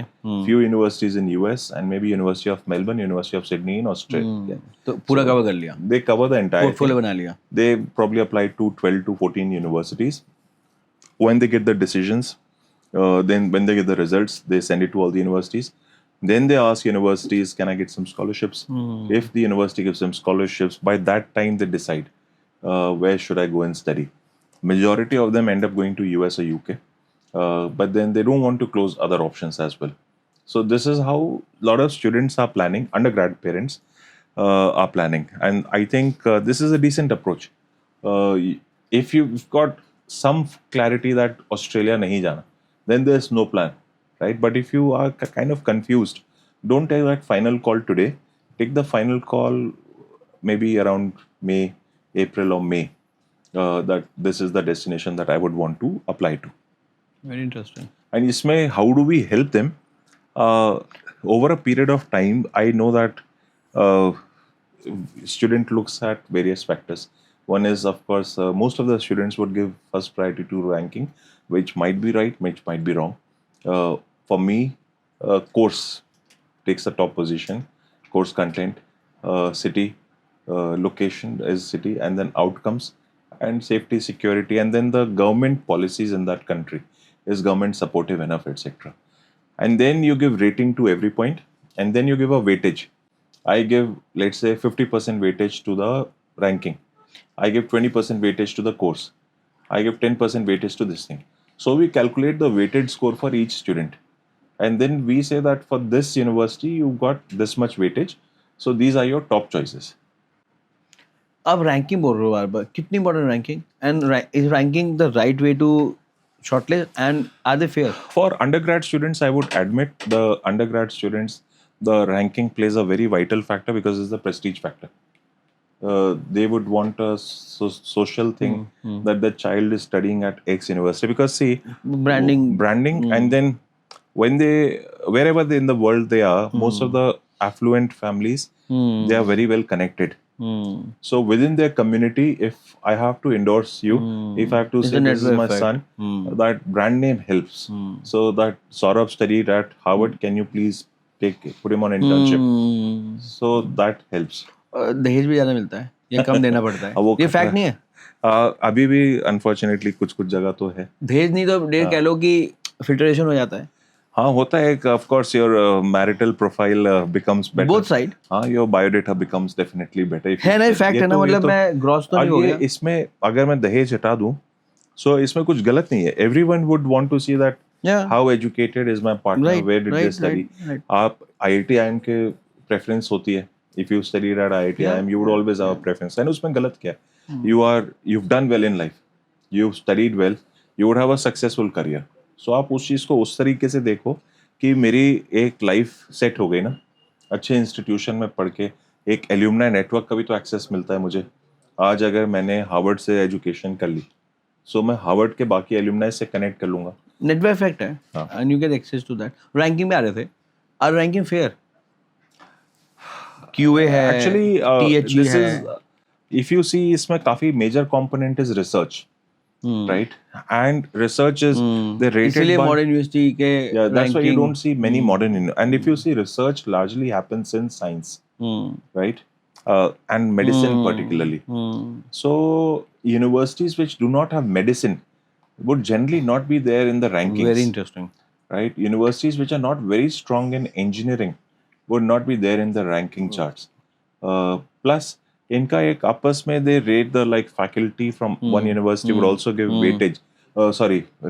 few universities in US, and maybe University of Melbourne, University of Sydney in Australia. तो पूरा cover कर लिया. They cover the entire portfolio बना लिया. They probably apply to 12 to 14 universities. When they get the decisions, then when they get the results, they send it to all the universities. Then they ask universities, can I get some scholarships? If the university gives them scholarships, by that time they decide where should I go and study. Majority of them end up going to US or UK, but then they don't want to close other options as well. So this is how a lot of students are planning, undergrad parents are planning, and I think this is a decent approach. If you've got some clarity that Australia nahi jana, then there's no plan, right? But if you are kind of confused, don't take that final call today. Take the final call maybe around April or May, that this is the destination that I would want to apply to. Very interesting. And isme, how do we help them? Over a period of time, I know that student looks at various factors. One is, of course, most of the students would give first priority to ranking, which might be right, which might be wrong. For me, course takes the top position. Course content, city, location is city, and then outcomes and safety, security, and then the government policies in that country. Is government supportive enough, etc. And then you give rating to every point, and then you give a weightage. I give, let's say, 50% weightage to the ranking. I give 20% weightage to the course, I give 10% weightage to this thing. So we calculate the weighted score for each student. And then we say that for this university, you got this much weightage. So these are your top choices. आप ranking बोल रहे हो बार बार, कितनी important ranking, and is ranking the right way to shortlist, and are they fair? For undergrad students, I would admit the undergrad students, the ranking plays a very vital factor because it's the prestige factor. They would want a social thing that the child is studying at X university, because see, branding and then when they, wherever they in the world they are, most of the affluent families, they are very well connected. So within their community, if I have to endorse you, if I have to It's say a this is network my effect. son, that brand name helps. So that Saurabh studied at Harvard, can you please put him on internship? So that helps. दहेज भी ज्यादा मिलता है या कम देना पड़ता वो है? ये फैक्ट नहीं है? अभी भी अनफॉर्चुनेटली कुछ कुछ जगह तो है. दहेज नहीं तो डेढ़ कह लो कि फिल्ट्रेशन हो जाता है. हाँ होता है. Of course your marital profile becomes better. Both side. हाँ, your biodata becomes definitely better. है ना, फैक्ट है ना, मतलब मैं ग्रॉस तो नहीं हो गया. इसमें अगर मैं दहेज हटा दूं, सो इसमें कुछ गलत नहीं है. Everyone would want to see that how educated is my partner, where did they study. आप IIT-IIM के प्रेफरेंस होती है. If you studied at IIT-IIM, you would always have a preference. And उसमें गलत क्या है? You've done well in life. You've studied well. You would have a successful career. So आप उस चीज़ को उस तरीके से देखो कि मेरी एक लाइफ सेट हो गई ना, अच्छे इंस्टीट्यूशन में पढ़ के. एक एल्यूमनाई नेटवर्क का भी तो एक्सेस मिलता है मुझे. आज अगर मैंने हार्वर्ड से एजुकेशन कर ली, सो मैं हार्वर्ड के बाकी एल्यूमनाई से कनेक्ट कर लूंगा. नेटवर्क इफेक्ट है, and you get access to that. Ranking में आ रहे थे, आर रैंकिंग फेयर? QA है, Actually, THE this है. is, if you see, इसमें काफी major component is research, right? And research is they rated इसलिए by, मॉडर्न यूनिवर्सिटी के yeah, that's why you ranking- don't see many modern and if you see, research largely happens in science, right? And medicine particularly. So universities which do not have medicine would generally not be there in the rankings. Very interesting. Right? Universities which are not very strong in engineering would not be there in the ranking charts. Plus, इनका एक आपस में they rate the like faculty from one university would also give weightage,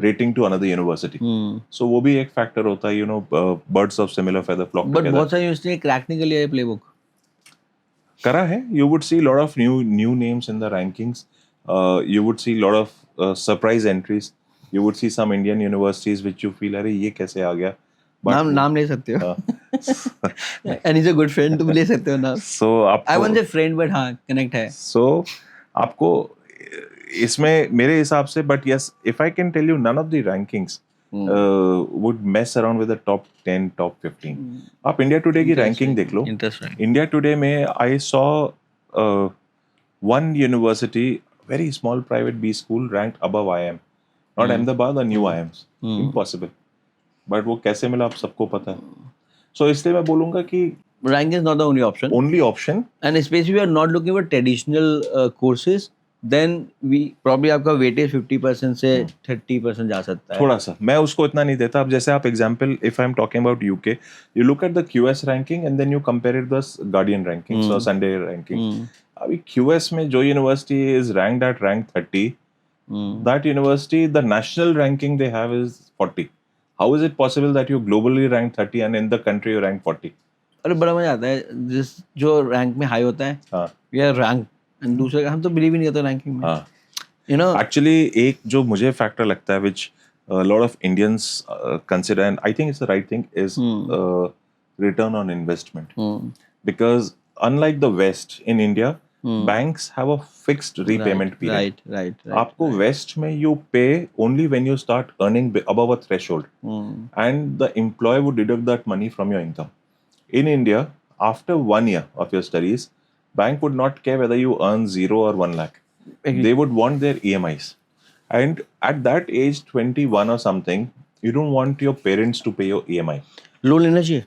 rating to another university. So वो भी एक factor होता है, birds of similar feather flock But together. बहुत सारी यूनिवर्सिटी ने क्रैक नहीं कर लिया है प्लेबुक. करा है. You would see a lot of new names in the rankings. You would see a lot of surprise entries. You would see some Indian universities which you feel अरे ये कैसे आ गया. नाम ले सकते हो. And he's a good friend, तुम ले सकते हो नाम. So आपको, I won't say friend, but हाँ कनेक्ट है. So आपको इसमें मेरे हिसाब से, but yes, if I can tell you, none of the rankings would mess around with the top 10, top 15. आप इंडिया टुडे की रैंकिंग देख लो. Interesting. इंडिया टुडे में I saw one university, very small private B school, ranked above IIM. Not Ahmedabad or new IIMs. Impossible. But वो कैसे मिला आप सबको पता है. So इसलिए मैं बोलूँगा कि Rank is not the only option. only option. And especially we are not looking for traditional courses, then we probably आपका weightage 50% से 30% जा सकता है. थोड़ा सा मैं उसको इतना नहीं देता. अब जैसे आप example, if I'm talking about UK, you look at the QS ranking and then you compare it with the Guardian rankings or Sunday ranking. अभी QS में जो university is ranked at rank 30, that university, the national ranking they have is 40. How is it possible that you globally rank 30 and in the country you rank 40? अरे बड़ा मजा आता है जिस जो रैंक में हाई होता है. हाँ. We are ranked, and दूसरे हम तो बिलीव ही नहीं करते रैंकिंग में. हाँ. You know. Actually, एक जो मुझे फैक्टर लगता है which a lot of Indians consider, and I think it's the right thing, is return on investment. Because unlike the West, in India, banks have a fixed repayment period. Right. आपको West में you pay only when you start earning above a threshold, and the employer would deduct that money from your income. In India, after 1 year of your studies, bank would not care whether you earn 0 or 1 lakh. They would want their EMIs. And at that age, 21 or something, you don't want your parents to pay your EMI. Loan लेना चाहिए.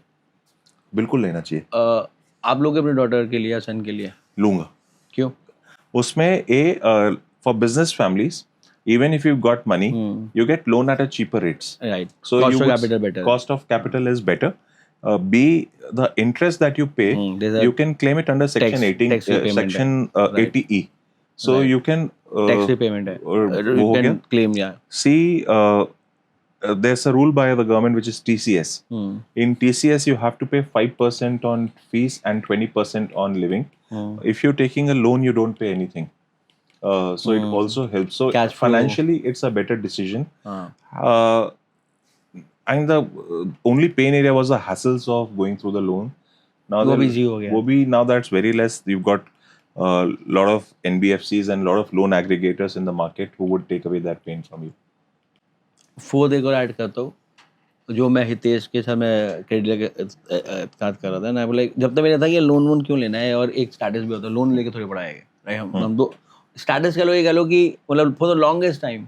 बिल्कुल लेना चाहिए. आप लोग अपने daughter के लिए या सन के लिए? लूंगा. क्यों? उसमें for business families, even if you've got money, you get loan at a cheaper rates. Right. So Cost of capital better. Cost of capital is better. B, the interest that you pay, there's a you can claim it under section tax- 18, tax repayment, section right. 80E. So Right. you can Tax repayment है. और You वो हो can गया. claim, yeah. See, there's a rule by the government which is TCS. In TCS, you have to pay 5% on fees and 20% on living. If you're taking a loan, you don't pay anything. So it also helps. So Cash flow. financially, it's a better decision. हाँ. And the only pain area was the hassles of going through the loan. Now वो that भी easy हो गया. वो भी now that's very less. You've got a lot of NBFCs and a lot of loan aggregators in the market who would take away that pain from you. Fourth एक और add करता हूँ जो मैं हितेश के साथ मैं क्रेडिट लेके बात कर रहा था ना, लाइक जब तक मेरा था कि लोन वोन क्यों लेना है और एक स्टेटस भी होता है, लोन लेके थोड़ी पढ़ाएगा, राइट? हम दो स्टेटस कह लो, ये कह लो कि मतलब फॉर द लॉन्गेस्ट टाइम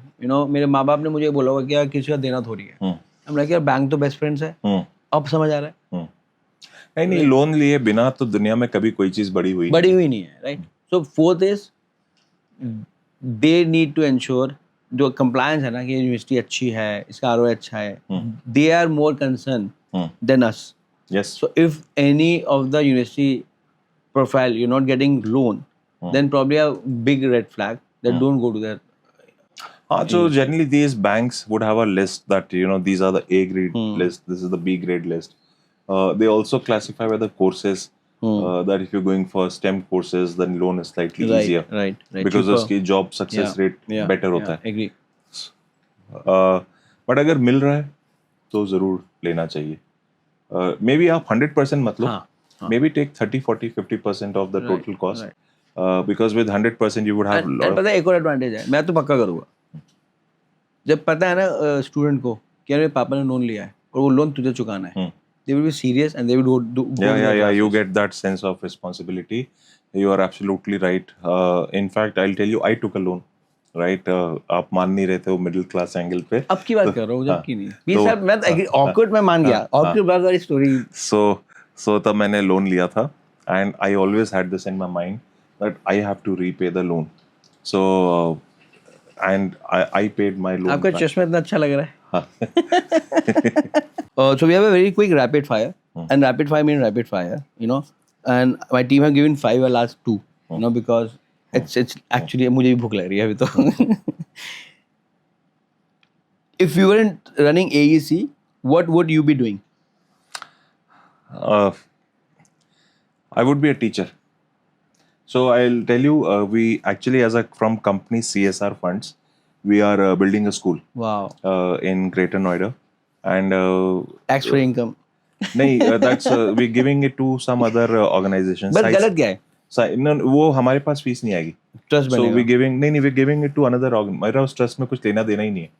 मेरे माँ बाप ने मुझे बोला हुआ कि यार किसी का देना थोड़ी है, हम लाइक यार बैंक तो बेस्ट फ्रेंड्स है, अब समझ आ रहा है नहीं लोन लिए बिना तो दुनिया में कभी कोई चीज बड़ी हुई नहीं है, right? So fourth is they need to ensure जो कंप्लायंस है ना कि यूनिवर्सिटी अच्छी है, इसका आरओआई अच्छा है, they are more concern than us. Yes. So if any of the university profile you're not getting loan, then probably a big red flag that don't go to that. So generally these banks would have a list that these are the A grade list, this is the B grade list. They also classify by the courses that if you're going for STEM courses, then loan is slightly easier. Right. Because Cheaper. उसकी job success rate better होता है. Agree. But अगर मिल रहा है तो जरूर लेना चाहिए. Maybe आप 100% मत लो. Maybe take 30, 40, 50% of the total cost. Because with 100% you would have a lot of. पता है एक और एडवांटेज है, मैं तो पक्का करूँगा. जब पता है ना स्टूडेंट को कि मेरे पापा ने लोन लिया है और वो लोन तुझे चुकाना है, they will be serious and they will go Yeah. You get that sense of responsibility. You are absolutely right. In fact, I'll tell you, I took a loan. Right? आप मान नहीं रहे थे वो मिडिल क्लास एंगल पे. अब की बात कर रहा हूँ, जब की नहीं. ये सब मैं awkward में मान गया. awkward बात वाली स्टोरी. So तब मैंने लोन लिया था and I always had this in my mind that I have to repay the loan. So and I paid my loan. आपका चश्मा इतना अच्छा लग रहा है. So we have a very quick rapid fire, and rapid fire means rapid fire, and my team have given 5, I'll ask 2, because it's actually मुझे भी भूख लग रही है अभी तो. If you weren't running AEC, what would you be doing? I would be a teacher. So I'll tell you, we actually from company CSR funds, we are building a school. Wow. In Greater Noida, and Tax free income. नहीं, that's we giving it to some other organizations. But गलत क्या है? No, वो हमारे पास fees नहीं आएगी. Trust So बनेगा. we giving नहीं we giving it to another मेरा उस ट्रस्ट में कुछ लेना देना ही नहीं है.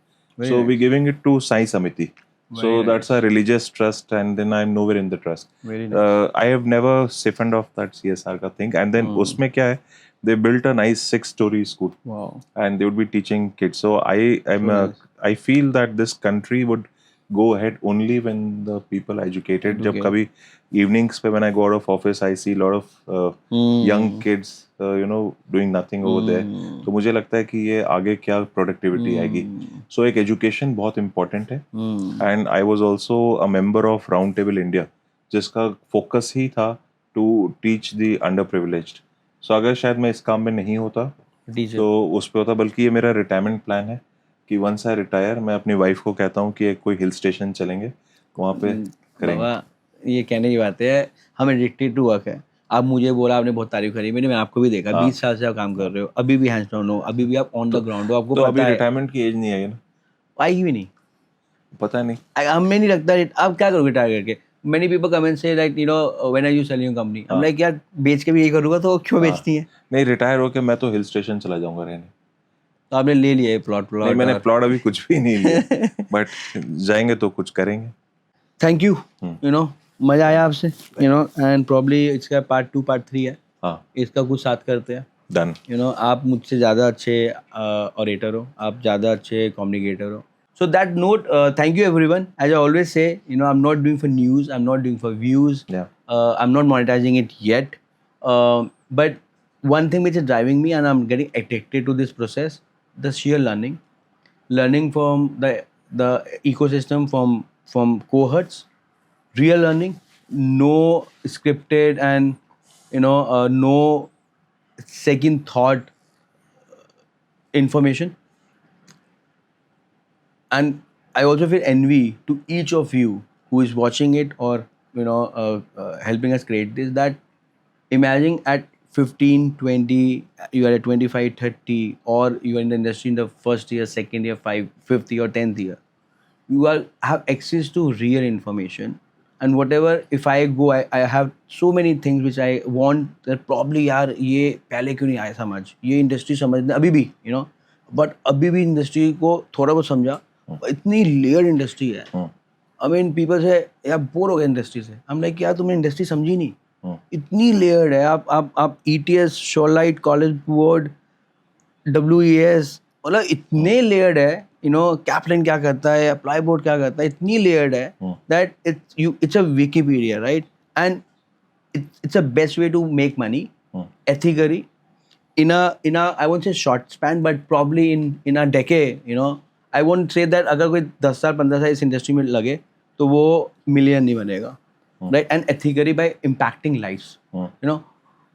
So we giving it to Sai Samiti. So that's a religious trust, and then I'm nowhere in the trust. Very nice. I have never siphoned off that CSR का thing, and then उसमें क्या है? They built a nice 6-story school. Wow. And they would be teaching kids. So I feel that this country would go ahead only when the people are educated. जब कभी evenings पे when I go out of office, I see a lot of young kids, doing nothing over there. तो मुझे लगता है कि ये आगे क्या productivity आएगी. So एक education बहुत important है. And I was also a member of Roundtable India, जिसका focus ही था to teach the underprivileged. So अगर शायद मैं इस काम में नहीं होता तो उस पे होता, बल्कि ये मेरा रिटायरमेंट प्लान है कि वंस आई रिटायर मैं अपनी वाइफ को कहता हूँ कि कोई हिल स्टेशन चलेंगे, वहाँ पे करेंगे. ये कहने की बात है, हम एडिक्टेड टू वर्क है. आप मुझे बोला, आपने बहुत तारीफ करी, मैं आपको भी देखा. 20 साल से आप काम कर रहे हो, अभी भी हैंड्स डाउन हो, अभी भी आप ऑन द ग्राउंड हो, आपको तो पता अभी है रिटायरमेंट की एज नहीं आई ना, आएगी भी नहीं, पता नहीं. हमें नहीं लगता. आप क्या करोगे रिटायर करके? Many people come and say like when are you selling your company? I'm like यार बेच के भी यही करूँगा तो क्यों बेचती है? नहीं, रिटायर होके मैं तो हिल स्टेशन चला जाऊंगा रहने. तो आपने ले लिया है प्लॉट? नहीं, मैंने प्लॉट अभी कुछ भी नहीं लिया, बट जाएंगे तो कुछ करेंगे. Thank you. मजा आया आपसे, एंड प्रॉब्ली इसका पार्ट 2 पार्ट 3 है. इसका कुछ साथ करते हैं. डन. आप मुझसे ज़्यादा अच्छे ऑरेटर हो, आप ज़्यादा अच्छे कम्युनिकेटर हो. So that note, thank you everyone. As I always say, I'm not doing for news, I'm not doing for views. Yeah. I'm not monetizing it yet. But one thing which is driving me, and I'm getting addicted to this process, the sheer learning from the ecosystem, from cohorts, real learning, no scripted and no second thought information. And I also feel envy to each of you who is watching it or helping us create this. That imagine at 15, 20, you are at 25, 30, or you are in the industry in the first year, second year, fifth year, 10th year. You are have access to real information. And whatever, if I go, I have so many things which I want that probably यार ये पहले क्यों नहीं आया समझ, ये industry समझना अभी भी बट अभी भी इंडस्ट्री को थोड़ा बहुत समझा. इतनी लेयर इंडस्ट्री है. आई मीन पीपल से यार बोर हो गए इंडस्ट्री से. हम लाइक यार तुमने इंडस्ट्री समझी नहीं. इतनी लेयर्ड है. आप ETS, शोलाइट, कॉलेज बोर्ड, WES, मतलब इतने लेयर्ड है. कैप्टन क्या करता है, अप्लाई बोर्ड क्या करता है, इतनी लेयर्ड है that it's a Wikipedia, right? And it's a best way to make money ethically in a I won't say short span, but probably in a decade. I won't say that अगर कोई 10 साल 15 साल इस industry में लगे तो वो million नहीं बनेगा, right? And ethically by impacting lives.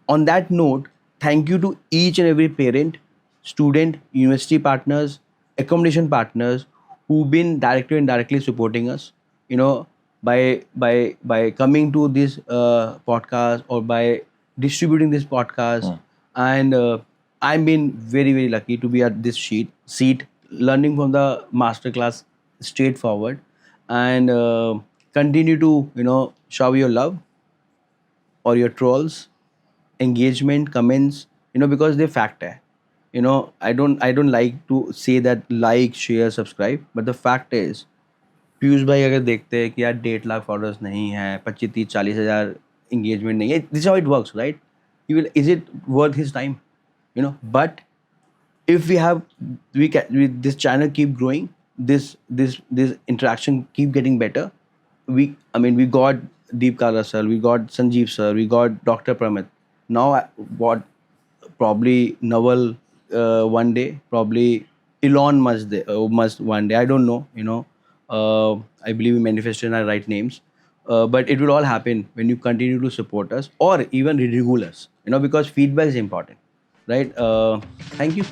On that note, thank you to each and every parent, student, university partners, accommodation partners who've been directly and indirectly supporting us, by coming to this podcast or by distributing this podcast. And I've been very, very lucky to be at this seat, learning from the masterclass straightforward, and continue to shower your love or your trolls, engagement, comments, because they fact hai. I don't like to say that like, share, subscribe, but the fact is Piyush भाई अगर देखते हैं कि यार 1.5 lakh followers नहीं है, 25, 30, 40 हज़ार engagement नहीं है, this how it works, right? Is it worth his time? But if this channel keep growing, this interaction keep getting better. We got Deep Kala sir, we got Sanjeev sir, we got Dr. Pramit. Now what, probably Naval one day, probably Elon must one day, I don't know. I believe we manifested our right names, but it will all happen when you continue to support us or even ridicule us, because feedback is important, right? Thank you.